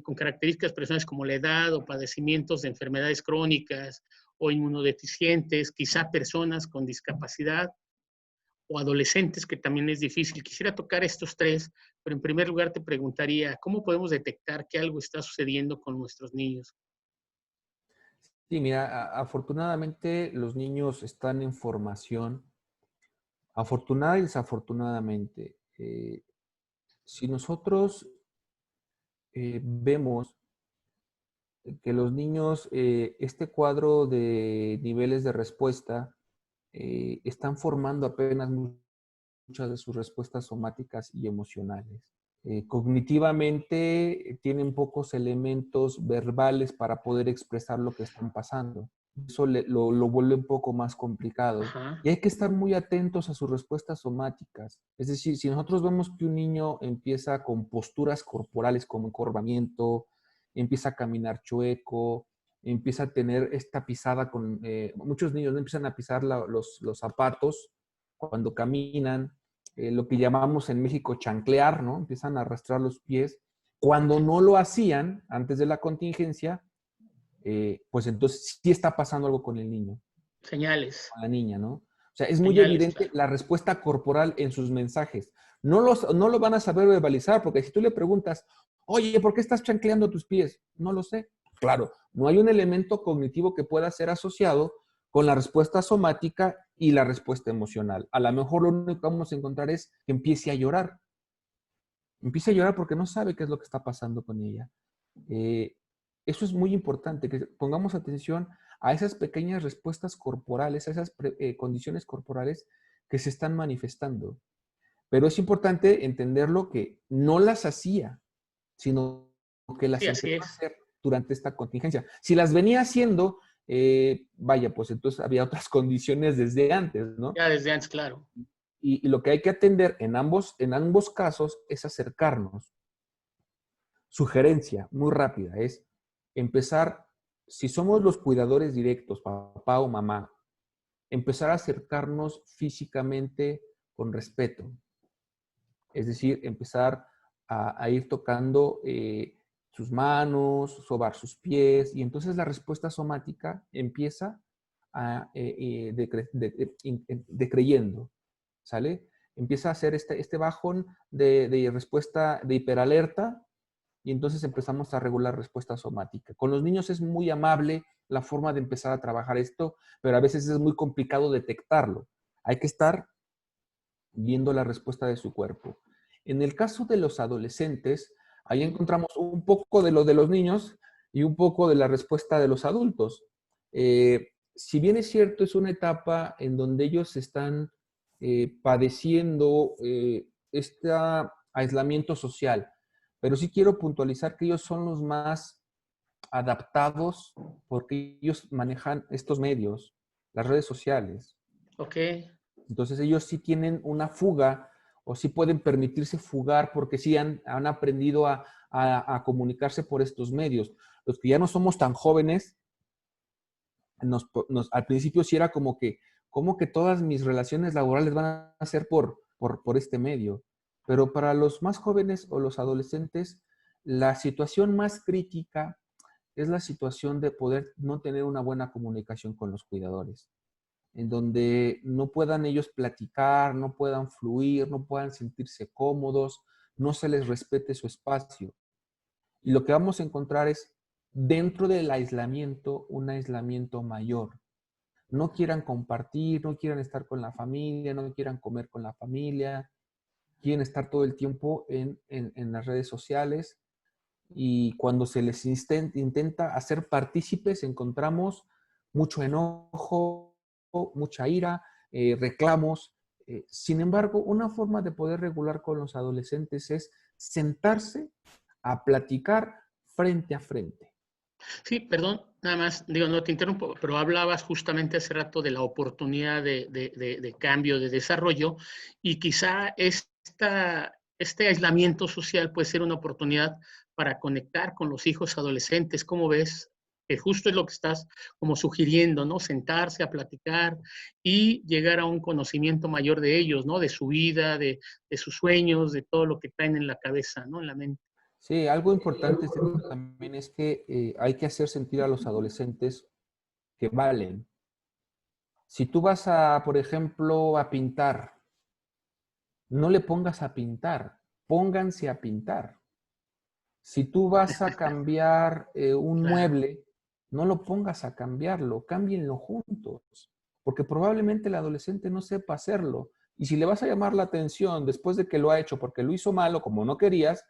con características personales como la edad o padecimientos de enfermedades crónicas o inmunodeficientes, quizá personas con discapacidad o adolescentes, que también es difícil. Quisiera tocar estos tres, pero en primer lugar te preguntaría, ¿cómo podemos detectar que algo está sucediendo con nuestros niños? Sí, mira, afortunadamente los niños están en formación, afortunada y desafortunadamente. Si nosotros vemos que los niños, este cuadro de niveles de respuesta, están formando apenas muchas de sus respuestas somáticas y emocionales. Cognitivamente tienen pocos elementos verbales para poder expresar lo que están pasando. Eso lo vuelve un poco más complicado. Ajá. Y hay que estar muy atentos a sus respuestas somáticas. Es decir, si nosotros vemos que un niño empieza con posturas corporales como encorvamiento, empieza a caminar chueco, empieza a tener esta pisada con... muchos niños no empiezan a pisar los zapatos cuando caminan, lo que llamamos en México chanclear, ¿no? Empiezan a arrastrar los pies. Cuando no lo hacían antes de la contingencia, pues entonces sí está pasando algo con el niño, Señales. con la niña, ¿no? O sea, es muy Señales, evidente claro. la respuesta corporal en sus mensajes. No lo van a saber verbalizar, porque si tú le preguntas, oye, ¿por qué estás chancleando tus pies? No lo sé. Claro, no hay un elemento cognitivo que pueda ser asociado con la respuesta somática y la respuesta emocional. A lo mejor lo único que vamos a encontrar es que empiece a llorar. Empiece a llorar porque no sabe qué es lo que está pasando con ella. Eso es muy importante, que pongamos atención a esas pequeñas respuestas corporales, a esas condiciones corporales que se están manifestando. Pero es importante entenderlo que no las hacía, sino que las Sí, así empezó a es. hacer durante esta contingencia. Si las venía haciendo, vaya, pues entonces había otras condiciones desde antes, ¿no? Ya desde antes, claro. Y lo que hay que atender en ambos casos es acercarnos. Sugerencia muy rápida es empezar, si somos los cuidadores directos, papá o mamá, empezar a acercarnos físicamente con respeto. Es decir, empezar a ir tocando sus manos, sobar sus pies, y entonces la respuesta somática empieza a decreyendo, ¿sale? Empieza a hacer este bajón de respuesta de hiperalerta, y entonces empezamos a regular respuesta somática. Con los niños es muy amable la forma de empezar a trabajar esto, pero a veces es muy complicado detectarlo. Hay que estar viendo la respuesta de su cuerpo. En el caso de los adolescentes, ahí encontramos un poco de lo de los niños y un poco de la respuesta de los adultos. Si bien es cierto, es una etapa en donde ellos están padeciendo este aislamiento social, pero sí quiero puntualizar que ellos son los más adaptados porque ellos manejan estos medios, las redes sociales. Ok. Entonces ellos sí tienen una fuga o sí pueden permitirse fugar porque sí han aprendido a comunicarse por estos medios. Los que ya no somos tan jóvenes, al principio sí era como que todas mis relaciones laborales van a ser por este medio. Pero para los más jóvenes o los adolescentes, la situación más crítica es la situación de poder no tener una buena comunicación con los cuidadores, en donde no puedan ellos platicar, no puedan fluir, no puedan sentirse cómodos, no se les respete su espacio. Y lo que vamos a encontrar es, dentro del aislamiento, un aislamiento mayor. No quieran compartir, no quieran estar con la familia, no quieran comer con la familia, quieren estar todo el tiempo en las redes sociales, y cuando se les intenta hacer partícipes encontramos mucho enojo, mucha ira, reclamos. Sin embargo, una forma de poder regular con los adolescentes es sentarse a platicar frente a frente. Sí, perdón, nada más, digo, no te interrumpo, pero hablabas justamente hace rato de la oportunidad de cambio, de desarrollo, y quizá este aislamiento social puede ser una oportunidad para conectar con los hijos adolescentes. ¿Cómo ves? Que justo es lo que estás como sugiriendo, ¿no? Sentarse a platicar y llegar a un conocimiento mayor de ellos, ¿no? De su vida, de sus sueños, de todo lo que traen en la cabeza, ¿no? En la mente. Sí, algo importante es esto también es que hay que hacer sentir a los adolescentes que valen. Si tú vas a, por ejemplo, a pintar, no le pongas a pintar, pónganse a pintar. Si tú vas a cambiar un Claro. mueble, no lo pongas a cambiarlo, cámbienlo juntos, porque probablemente el adolescente no sepa hacerlo. Y si le vas a llamar la atención después de que lo ha hecho porque lo hizo mal o como no querías,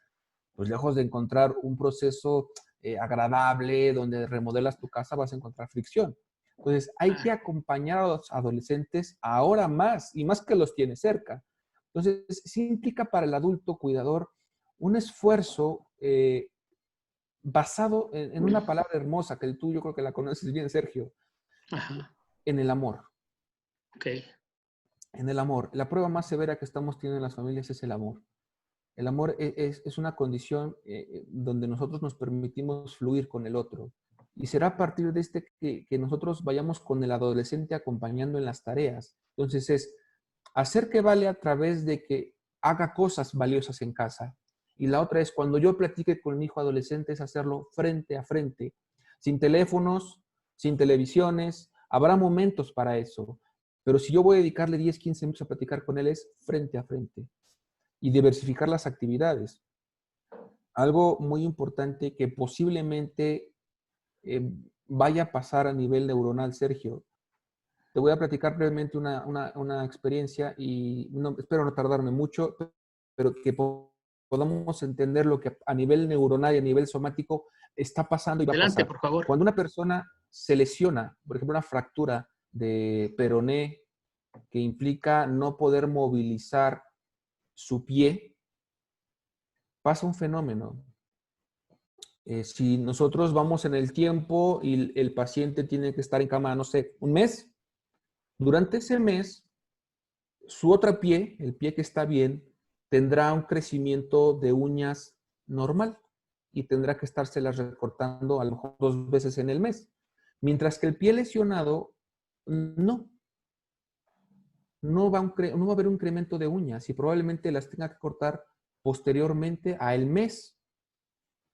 pues lejos de encontrar un proceso agradable, donde remodelas tu casa, vas a encontrar fricción. Entonces, hay que acompañar a los adolescentes ahora más, y más que los tiene cerca. Entonces, sí implica para el adulto cuidador un esfuerzo basado en una palabra hermosa, que tú yo creo que la conoces bien, Sergio, Ajá. en el amor. Ok. En el amor. La prueba más severa que estamos teniendo en las familias es el amor. El amor es una condición donde nosotros nos permitimos fluir con el otro. Y será a partir de que nosotros vayamos con el adolescente acompañando en las tareas. Entonces es hacer que vale a través de que haga cosas valiosas en casa. Y la otra es cuando yo platique con mi hijo adolescente es hacerlo frente a frente, sin teléfonos, sin televisiones. Habrá momentos para eso. Pero si yo voy a dedicarle 10, 15 minutos a platicar con él es frente a frente y diversificar las actividades. Algo muy importante que posiblemente vaya a pasar a nivel neuronal, Sergio. Te voy a platicar brevemente una experiencia y espero no tardarme mucho, pero que podamos entender lo que a nivel neuronal y a nivel somático está pasando y va a Adelante, pasar. por favor. Cuando una persona se lesiona, por ejemplo, una fractura de peroné que implica no poder movilizar su pie, pasa un fenómeno. Si nosotros vamos en el tiempo y el paciente tiene que estar en cama, no sé, un mes, durante ese mes, su otro pie, el pie que está bien, tendrá un crecimiento de uñas normal y tendrá que estárselas recortando a lo mejor 2 veces en el mes. Mientras que el pie lesionado, no va a haber un incremento de uñas y probablemente las tenga que cortar posteriormente al mes.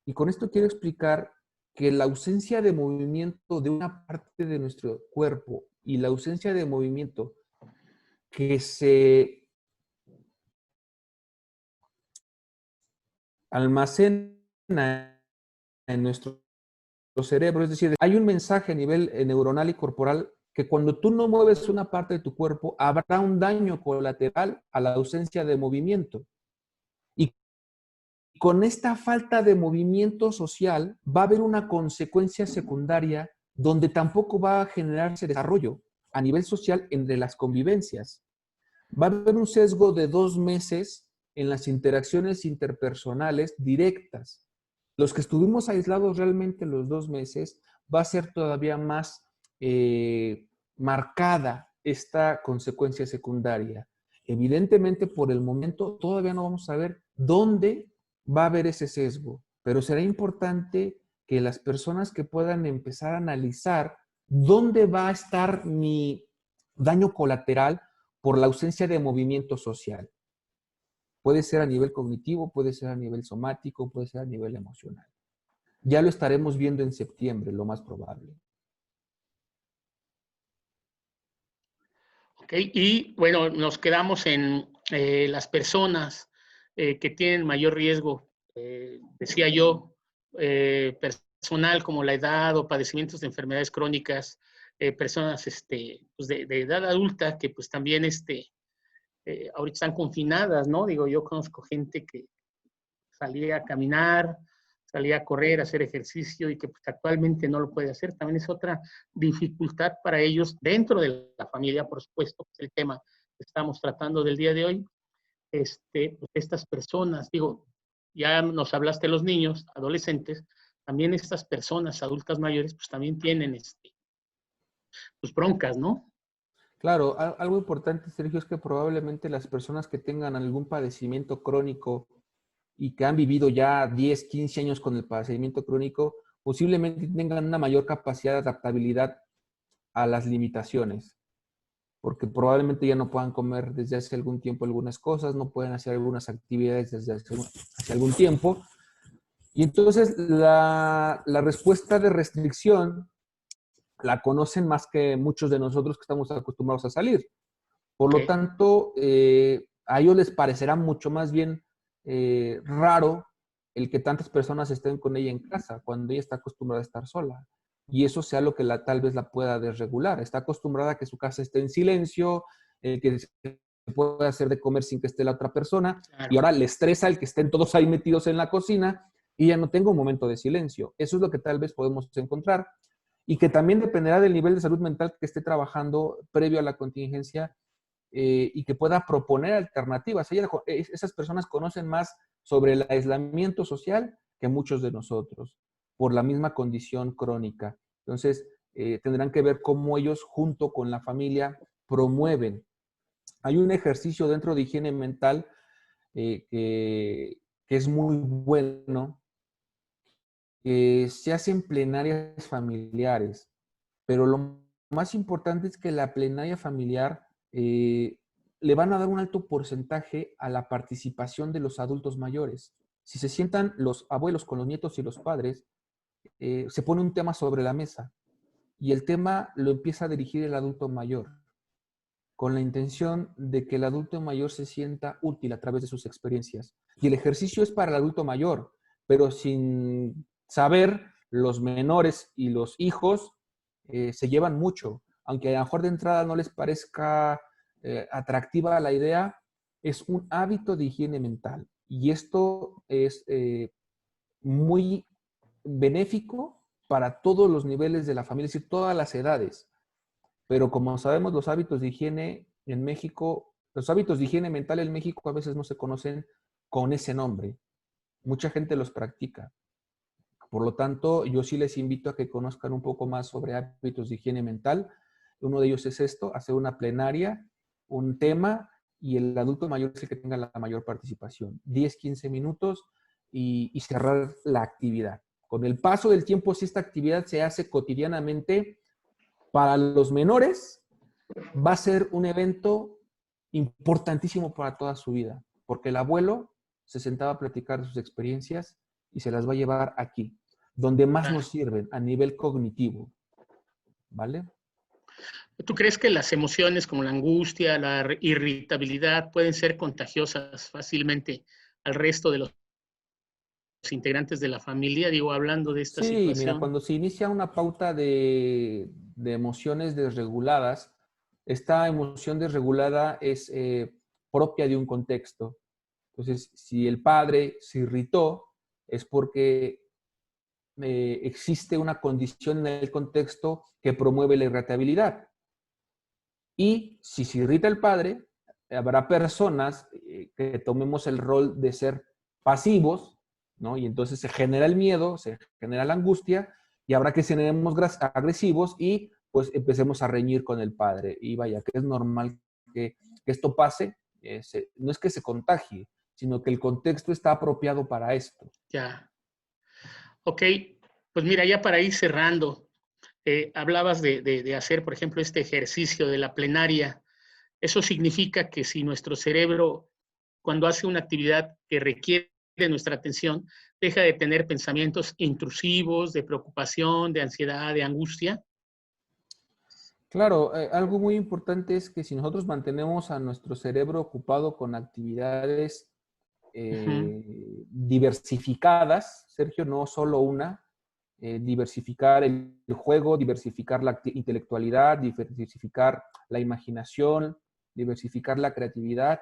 Y con esto quiero explicar que la ausencia de movimiento de una parte de nuestro cuerpo y la ausencia de movimiento que se almacena en nuestro cerebro, es decir, hay un mensaje a nivel neuronal y corporal que cuando tú no mueves una parte de tu cuerpo, habrá un daño colateral a la ausencia de movimiento. Y con esta falta de movimiento social va a haber una consecuencia secundaria donde tampoco va a generarse desarrollo a nivel social entre las convivencias. Va a haber un sesgo de 2 meses en las interacciones interpersonales directas. Los que estuvimos aislados realmente los 2 meses, va a ser todavía más marcada esta consecuencia secundaria. Evidentemente, por el momento, todavía no vamos a ver dónde va a haber ese sesgo, pero será importante que las personas que puedan empezar a analizar dónde va a estar mi daño colateral por la ausencia de movimiento social. Puede ser a nivel cognitivo, puede ser a nivel somático, puede ser a nivel emocional. Ya lo estaremos viendo en septiembre, lo más probable. Ok, y bueno, nos quedamos en las personas que tienen mayor riesgo, decía yo, personal como la edad o padecimientos de enfermedades crónicas, personas pues de edad adulta que pues también ahorita están confinadas, ¿no? Digo, yo conozco gente que salía a caminar, salía a correr, a hacer ejercicio y que pues, actualmente no lo puede hacer. También es otra dificultad para ellos dentro de la familia, por supuesto, que es el tema que estamos tratando del día de hoy. Pues, estas personas, digo, ya nos hablaste de los niños, adolescentes, también estas personas adultas mayores, pues también tienen pues broncas, ¿no? Claro, algo importante, Sergio, es que probablemente las personas que tengan algún padecimiento crónico y que han vivido ya 10, 15 años con el padecimiento crónico, posiblemente tengan una mayor capacidad de adaptabilidad a las limitaciones, porque probablemente ya no puedan comer desde hace algún tiempo algunas cosas, no pueden hacer algunas actividades desde hace algún tiempo. Y entonces la respuesta de restricción la conocen más que muchos de nosotros que estamos acostumbrados a salir. Por lo tanto, a ellos les parecerá mucho más bien raro el que tantas personas estén con ella en casa, cuando ella está acostumbrada a estar sola. Y eso sea lo que tal vez la pueda desregular. Está acostumbrada a que su casa esté en silencio, que se pueda hacer de comer sin que esté la otra persona, Claro. y ahora le estresa el que estén todos ahí metidos en la cocina, y ya no tengo un momento de silencio. Eso es lo que tal vez podemos encontrar y que también dependerá del nivel de salud mental que esté trabajando previo a la contingencia y que pueda proponer alternativas. Esas personas conocen más sobre el aislamiento social que muchos de nosotros, por la misma condición crónica. Entonces, tendrán que ver cómo ellos, junto con la familia, promueven. Hay un ejercicio dentro de higiene mental que es muy bueno, que se hacen plenarias familiares, pero lo más importante es que la plenaria familiar le van a dar un alto porcentaje a la participación de los adultos mayores. Si se sientan los abuelos con los nietos y los padres, se pone un tema sobre la mesa y el tema lo empieza a dirigir el adulto mayor, con la intención de que el adulto mayor se sienta útil a través de sus experiencias. Y el ejercicio es para el adulto mayor, pero sin saber, los menores y los hijos se llevan mucho. Aunque a lo mejor de entrada no les parezca atractiva la idea, es un hábito de higiene mental. Y esto es muy benéfico para todos los niveles de la familia, es decir, todas las edades. Pero como sabemos, los hábitos de higiene en México, los hábitos de higiene mental en México a veces no se conocen con ese nombre. Mucha gente los practica. Por lo tanto, yo sí les invito a que conozcan un poco más sobre hábitos de higiene mental. Uno de ellos es esto, hacer una plenaria, un tema, y el adulto mayor es el que tenga la mayor participación. 10, 15 minutos y cerrar la actividad. Con el paso del tiempo, si esta actividad se hace cotidianamente, para los menores va a ser un evento importantísimo para toda su vida, porque el abuelo se sentaba a platicar de sus experiencias y se las va a llevar aquí, donde más nos sirven, a nivel cognitivo, ¿vale? ¿Tú crees que las emociones como la angustia, la irritabilidad pueden ser contagiosas fácilmente al resto de los integrantes de la familia? Digo, hablando de esta Sí, mira, situación. cuando se inicia una pauta de emociones desreguladas, esta emoción desregulada es propia de un contexto. Entonces, si el padre se irritó, es porque existe una condición en el contexto que promueve la irritabilidad. Y si se irrita el padre, habrá personas que tomemos el rol de ser pasivos, ¿no? Y entonces se genera el miedo, se genera la angustia, y habrá que seremos agresivos y pues empecemos a reñir con el padre. Y vaya, que es normal que esto pase, no es que se contagie, sino que el contexto está apropiado para esto. Ya. Ok, pues mira, ya para ir cerrando, hablabas de hacer, por ejemplo, este ejercicio de la plenaria. Eso significa que si nuestro cerebro, cuando hace una actividad que requiere nuestra atención, deja de tener pensamientos intrusivos, de preocupación, de ansiedad, de angustia. Claro, algo muy importante es que si nosotros mantenemos a nuestro cerebro ocupado con actividades diversificadas, Sergio, no solo una, diversificar el juego, diversificar la intelectualidad, diversificar la imaginación, diversificar la creatividad,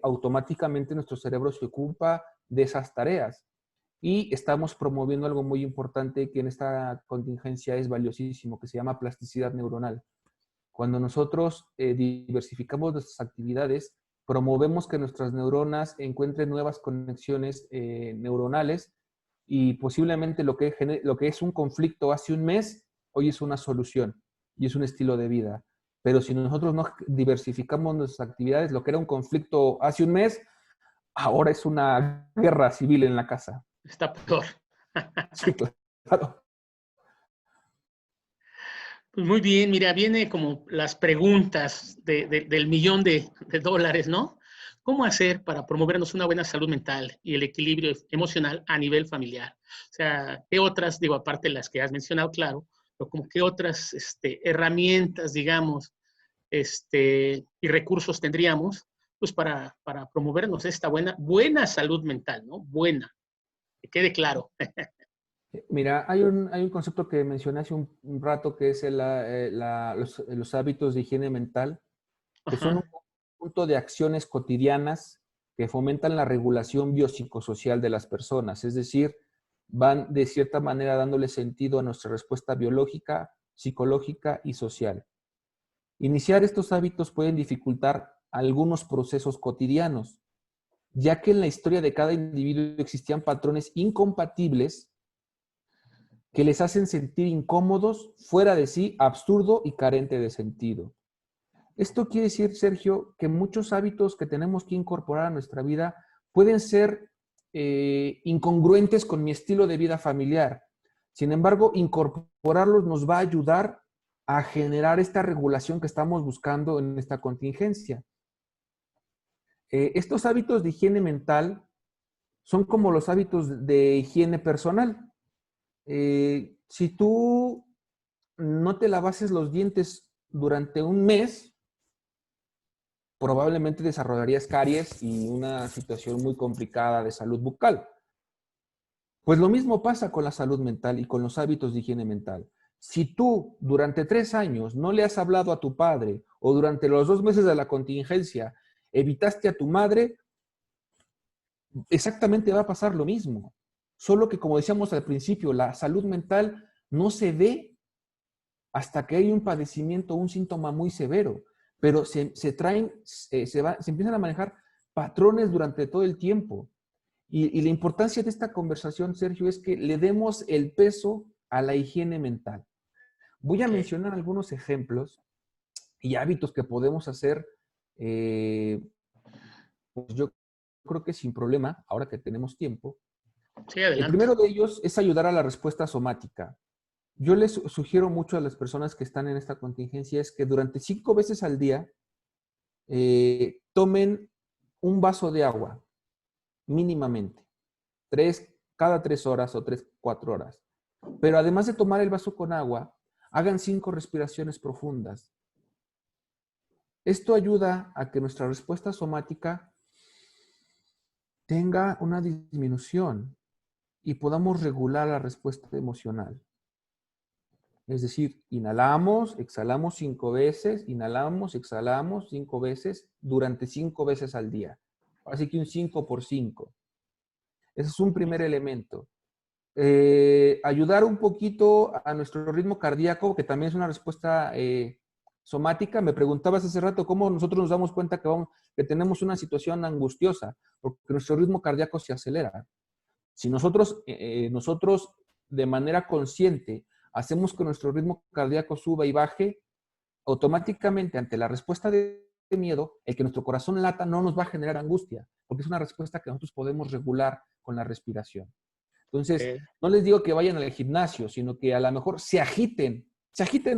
automáticamente nuestro cerebro se ocupa de esas tareas. Y estamos promoviendo algo muy importante que en esta contingencia es valiosísimo, que se llama plasticidad neuronal. Cuando nosotros diversificamos nuestras actividades, promovemos que nuestras neuronas encuentren nuevas conexiones neuronales y posiblemente lo que es un conflicto hace un mes, hoy es una solución y es un estilo de vida. Pero si nosotros no diversificamos nuestras actividades, lo que era un conflicto hace un mes, ahora es una guerra civil en la casa. Está peor. Sí, claro. Pues muy bien, mira, viene como las preguntas del millón de dólares, ¿no? ¿Cómo hacer para promovernos una buena salud mental y el equilibrio emocional a nivel familiar? O sea, ¿qué otras, digo, aparte de las que has mencionado, claro, pero como qué otras herramientas, digamos, y recursos tendríamos, pues para promovernos esta buena salud mental, ¿no? Buena, que quede claro. Mira, hay un concepto que mencioné hace un rato que es los hábitos de higiene mental, que son un Ajá, conjunto de acciones cotidianas que fomentan la regulación biopsicosocial de las personas, es decir, van de cierta manera dándole sentido a nuestra respuesta biológica, psicológica y social. Iniciar estos hábitos pueden dificultar algunos procesos cotidianos, ya que en la historia de cada individuo existían patrones incompatibles que les hacen sentir incómodos, fuera de sí, absurdo y carente de sentido. Esto quiere decir, Sergio, que muchos hábitos que tenemos que incorporar a nuestra vida pueden ser incongruentes con mi estilo de vida familiar. Sin embargo, incorporarlos nos va a ayudar a generar esta regulación que estamos buscando en esta contingencia. Estos hábitos de higiene mental son como los hábitos de higiene personal. Si tú no te lavases los dientes durante un mes, probablemente desarrollarías caries y una situación muy complicada de salud bucal. Pues lo mismo pasa con la salud mental y con los hábitos de higiene mental. Si tú durante 3 años no le has hablado a tu padre o durante los 2 meses de la contingencia evitaste a tu madre, exactamente va a pasar lo mismo. Solo que, como decíamos al principio, la salud mental no se ve hasta que hay un padecimiento, un síntoma muy severo, pero se empiezan a manejar patrones durante todo el tiempo. Y la importancia de esta conversación, Sergio, es que le demos el peso a la higiene mental. Voy a mencionar algunos ejemplos y hábitos que podemos hacer, pues yo creo que sin problema, ahora que tenemos tiempo. Sí, El adelante. primero de ellos es ayudar a la respuesta somática. Yo les sugiero mucho a las personas que están en esta contingencia es que durante 5 veces al día tomen un vaso de agua, mínimamente, cada 3 horas o 4 horas. Pero además de tomar el vaso con agua, hagan 5 respiraciones profundas. Esto ayuda a que nuestra respuesta somática tenga una disminución y podamos regular la respuesta emocional. Es decir, inhalamos, exhalamos 5 veces, inhalamos, exhalamos 5 veces durante 5 veces al día. Así que un 5 por 5. Ese es un primer elemento. Ayudar un poquito a nuestro ritmo cardíaco, que también es una respuesta somática. Me preguntabas hace rato cómo nosotros nos damos cuenta que tenemos una situación angustiosa, porque nuestro ritmo cardíaco se acelera. Si nosotros de manera consciente hacemos que nuestro ritmo cardíaco suba y baje, automáticamente ante la respuesta de miedo, el que nuestro corazón lata no nos va a generar angustia, porque es una respuesta que nosotros podemos regular con la respiración. Entonces, no les digo que vayan al gimnasio, sino que a lo mejor se agiten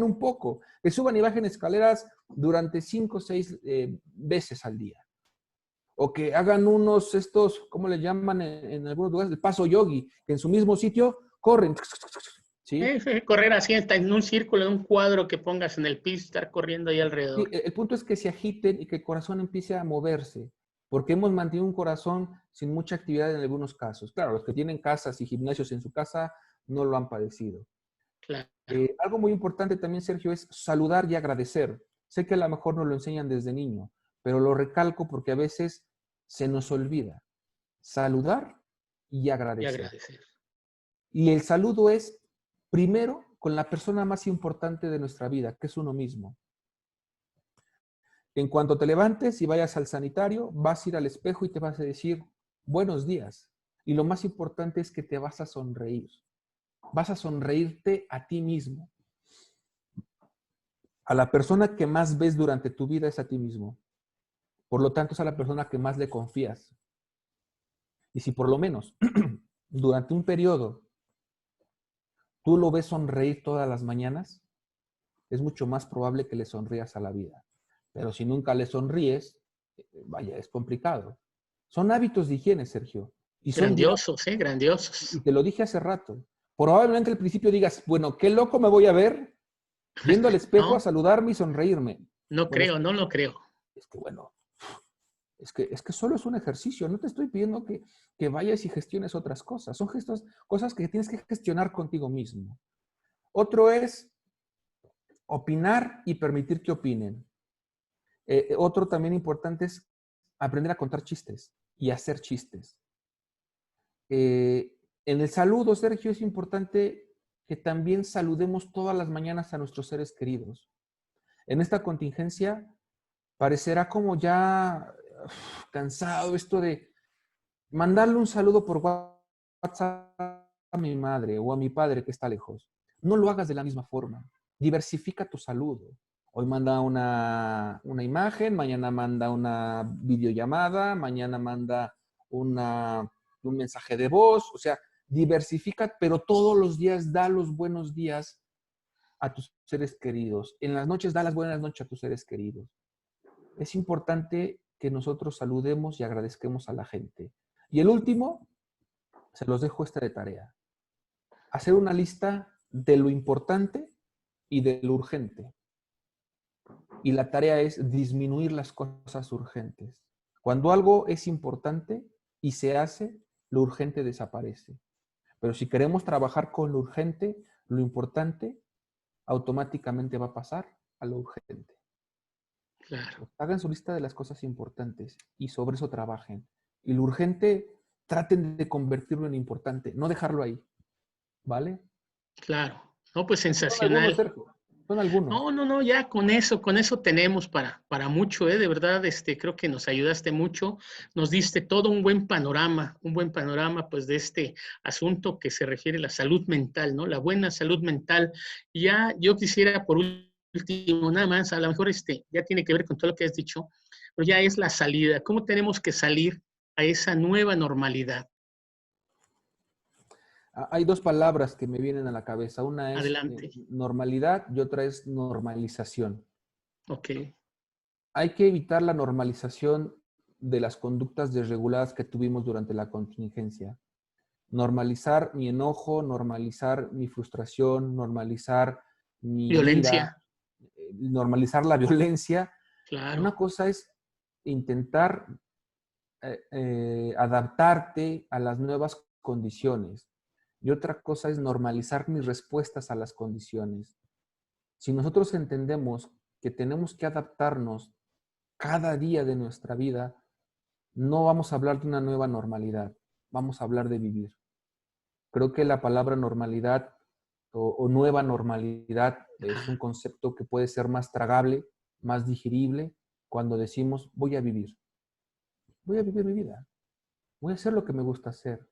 un poco, que suban y bajen escaleras durante 5 o 6 veces al día. O que hagan ¿cómo le llaman en algunos lugares? El paso yogi, que en su mismo sitio corren. ¿Sí? Correr así en un círculo, en un cuadro que pongas en el piso, estar corriendo ahí alrededor. Sí, el punto es que se agiten y que el corazón empiece a moverse, porque hemos mantenido un corazón sin mucha actividad en algunos casos. Claro, los que tienen casas y gimnasios en su casa no lo han padecido. Claro. Algo muy importante también, Sergio, es saludar y agradecer. Sé que a lo mejor nos lo enseñan desde niño, pero lo recalco porque a veces se nos olvida. Saludar y agradecer. Y el saludo es, primero, con la persona más importante de nuestra vida, que es uno mismo. En cuanto te levantes y vayas al sanitario, vas a ir al espejo y te vas a decir, buenos días. Y lo más importante es que te vas a sonreír. Vas a sonreírte a ti mismo. A la persona que más ves durante tu vida es a ti mismo. Por lo tanto, es a la persona que más le confías. Y si por lo menos durante un periodo tú lo ves sonreír todas las mañanas, es mucho más probable que le sonrías a la vida. Pero si nunca le sonríes, vaya, es complicado. Son hábitos de higiene, Sergio. Y son grandiosos, grandiosos. Y te lo dije hace rato. Probablemente al principio digas, bueno, qué loco me voy a ver yendo al espejo a saludarme y sonreírme. No creo, no lo creo. Es que bueno, es que solo es un ejercicio. No te estoy pidiendo que vayas y gestiones otras cosas. Son cosas que tienes que gestionar contigo mismo. Otro es opinar y permitir que opinen. Otro también importante es aprender a contar chistes. y hacer chistes. En el saludo, Sergio, es importante que también saludemos todas las mañanas a nuestros seres queridos. En esta contingencia parecerá como ya cansado esto de mandarle un saludo por WhatsApp a mi madre o a mi padre que está lejos. No lo hagas de la misma forma. Diversifica tu saludo. Hoy manda una imagen, mañana manda una videollamada, mañana manda un mensaje de voz. O sea, diversifica, pero todos los días da los buenos días a tus seres queridos. En las noches da las buenas noches a tus seres queridos. Es importante que nosotros saludemos y agradezcamos a la gente. Y el último, se los dejo esta de tarea. Hacer una lista de lo importante y de lo urgente. Y la tarea es disminuir las cosas urgentes. Cuando algo es importante y se hace, lo urgente desaparece. Pero si queremos trabajar con lo urgente, lo importante automáticamente va a pasar a lo urgente. Claro. Hagan su lista de las cosas importantes y sobre eso trabajen. Y lo urgente, traten de convertirlo en importante, no dejarlo ahí. ¿Vale? Claro. No, pues Son algunos, sensacional. Sergio. Son algunos. No, ya con eso tenemos para mucho, de verdad, creo que nos ayudaste mucho, nos diste todo un buen panorama, pues, de este asunto que se refiere a la salud mental, ¿no? La buena salud mental. Y ya yo quisiera, por último, nada más, a lo mejor ya tiene que ver con todo lo que has dicho, pero ya es la salida. ¿Cómo tenemos que salir a esa nueva normalidad? Hay dos palabras que me vienen a la cabeza. Una es Adelante. normalidad y otra es normalización. Ok. Hay que evitar la normalización de las conductas desreguladas que tuvimos durante la contingencia. Normalizar mi enojo, normalizar mi frustración, normalizar mi ira, Violencia. normalizar la violencia. Una Claro. cosa es intentar adaptarte a las nuevas condiciones y otra cosa es normalizar mis respuestas a las condiciones. Si nosotros entendemos que tenemos que adaptarnos cada día de nuestra vida, no vamos a hablar de una nueva normalidad, vamos a hablar de vivir. Creo que la palabra normalidad o nueva normalidad es un concepto que puede ser más tragable, más digerible, cuando decimos voy a vivir mi vida, voy a hacer lo que me gusta hacer,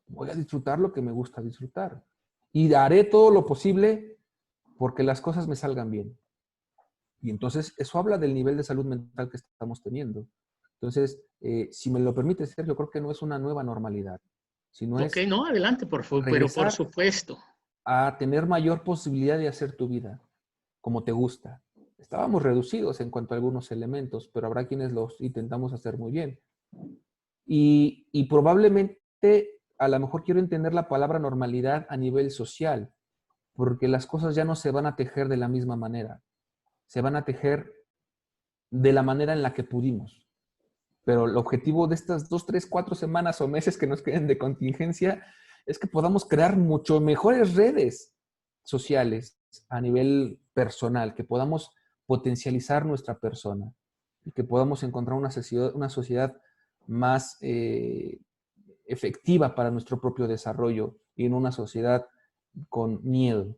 voy a disfrutar lo que me gusta disfrutar y haré todo lo posible porque las cosas me salgan bien. Y entonces eso habla del nivel de salud mental que estamos teniendo. Entonces, si me lo permite, Sergio, creo que no es una nueva normalidad, sino Ok, es no, adelante, pero por regresar supuesto. a tener mayor posibilidad de hacer tu vida como te gusta. Estábamos reducidos en cuanto a algunos elementos, pero habrá quienes los intentamos hacer muy bien. Y probablemente, a lo mejor quiero entender la palabra normalidad a nivel social, porque las cosas ya no se van a tejer de la misma manera. Se van a tejer de la manera en la que pudimos. Pero el objetivo de estas 2, 3, 4 semanas o meses que nos queden de contingencia es que podamos crear mucho mejores redes sociales a nivel personal, que podamos potencializar nuestra persona y que podamos encontrar una sociedad más efectiva para nuestro propio desarrollo y en una sociedad con miedo.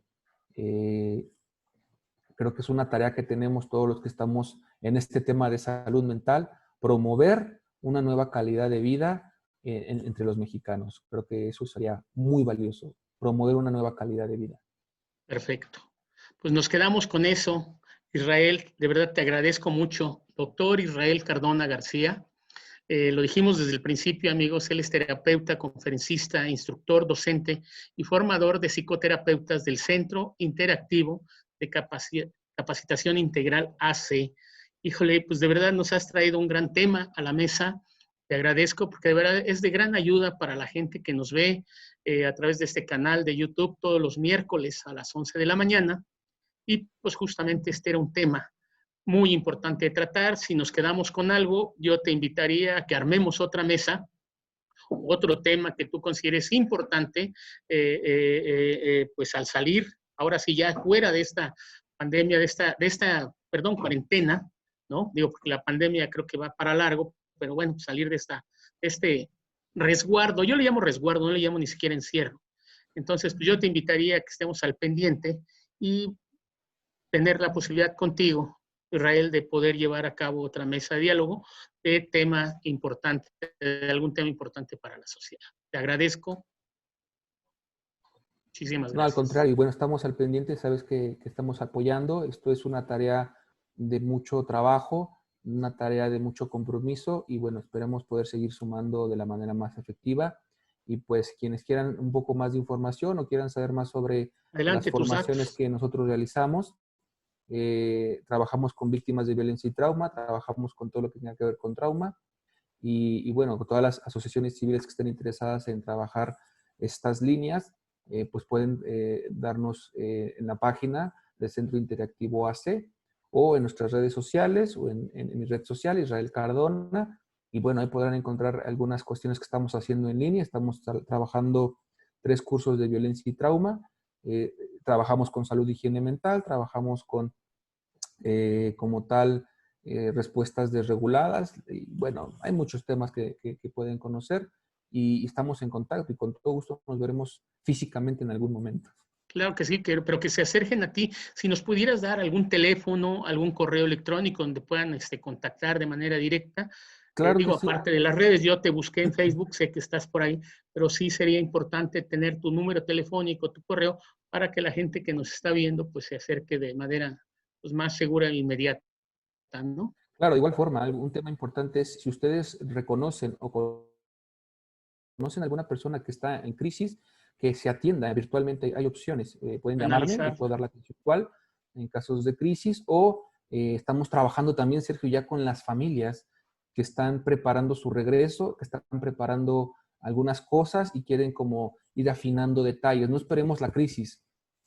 Creo que es una tarea que tenemos todos los que estamos en este tema de salud mental, promover una nueva calidad de vida entre los mexicanos. Creo que eso sería muy valioso, promover una nueva calidad de vida. Perfecto. Pues nos quedamos con eso. Israel, de verdad te agradezco mucho. Doctor Israel Cardona García. Lo dijimos desde el principio, amigos, él es terapeuta, conferencista, instructor, docente y formador de psicoterapeutas del Centro Interactivo de Capacitación Integral AC. Híjole, pues de verdad nos has traído un gran tema a la mesa. Te agradezco porque de verdad es de gran ayuda para la gente que nos ve a través de este canal de YouTube todos los miércoles a las 11 de la mañana. Y pues justamente este era un tema muy importante de tratar. Si nos quedamos con algo, yo te invitaría a que armemos otra mesa, otro tema que tú consideres importante, pues al salir, ahora sí ya fuera de esta pandemia, perdón, cuarentena, ¿no? Digo, porque la pandemia creo que va para largo, pero bueno, salir de este resguardo. Yo le llamo resguardo, no le llamo ni siquiera encierro. Entonces, pues yo te invitaría a que estemos al pendiente y tener la posibilidad contigo, Israel, de poder llevar a cabo otra mesa de diálogo de tema importante, de algún tema importante para la sociedad. Te agradezco. Muchísimas No, al gracias. contrario, bueno, estamos al pendiente, sabes que estamos apoyando. Esto es una tarea de mucho trabajo, una tarea de mucho compromiso y bueno, esperamos poder seguir sumando de la manera más efectiva. Y pues quienes quieran un poco más de información o quieran saber más sobre las Adelante, tus formaciones datos. que nosotros realizamos, trabajamos con víctimas de violencia y trauma, trabajamos con todo lo que tenga que ver con trauma y bueno, con todas las asociaciones civiles que estén interesadas en trabajar estas líneas, pues pueden darnos en la página del Centro Interactivo AC o en nuestras redes sociales o en mi red social, Israel Cardona. Y bueno, ahí podrán encontrar algunas cuestiones que estamos haciendo en línea. Estamos trabajando 3 cursos de violencia y trauma. Trabajamos con salud y higiene mental, trabajamos con, como tal, respuestas desreguladas. Y bueno, hay muchos temas que pueden conocer y estamos en contacto y con todo gusto nos veremos físicamente en algún momento. Claro que sí, pero que se acerquen a ti. Si nos pudieras dar algún teléfono, algún correo electrónico donde puedan contactar de manera directa. Claro que Digo, sí. aparte de las redes, yo te busqué en Facebook, sé que estás por ahí, pero sí sería importante tener tu número telefónico, tu correo, para que la gente que nos está viendo pues se acerque de manera pues, más segura e inmediata, ¿no? Claro, de igual forma, un tema importante es si ustedes reconocen o conocen a alguna persona que está en crisis, que se atienda virtualmente. Hay opciones. Pueden llamarme, les Analizar. puedo dar la atención actual en casos de crisis o estamos trabajando también, Sergio, ya con las familias que están preparando su regreso, que están preparando algunas cosas y quieren como ir afinando detalles. No esperemos la crisis.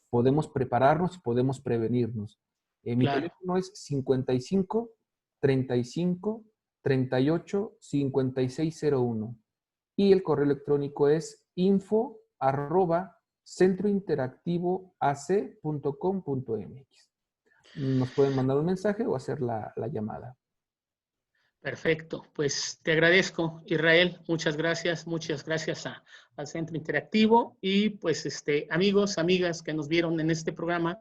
Podemos prepararnos y podemos prevenirnos. Mi Claro. teléfono es 55 35 38 5601 y el correo electrónico es info@centrointeractivoac.com.mx. Nos pueden mandar un mensaje o hacer la llamada. Perfecto, pues te agradezco, Israel, muchas gracias al Centro Interactivo y pues amigos, amigas que nos vieron en este programa,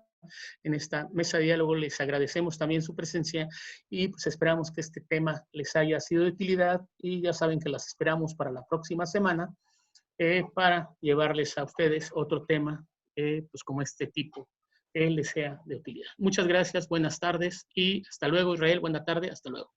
en esta mesa de diálogo, les agradecemos también su presencia y pues esperamos que este tema les haya sido de utilidad y ya saben que las esperamos para la próxima semana para llevarles a ustedes otro tema pues como este tipo que les sea de utilidad. Muchas gracias, buenas tardes y hasta luego, Israel, buena tarde, hasta luego.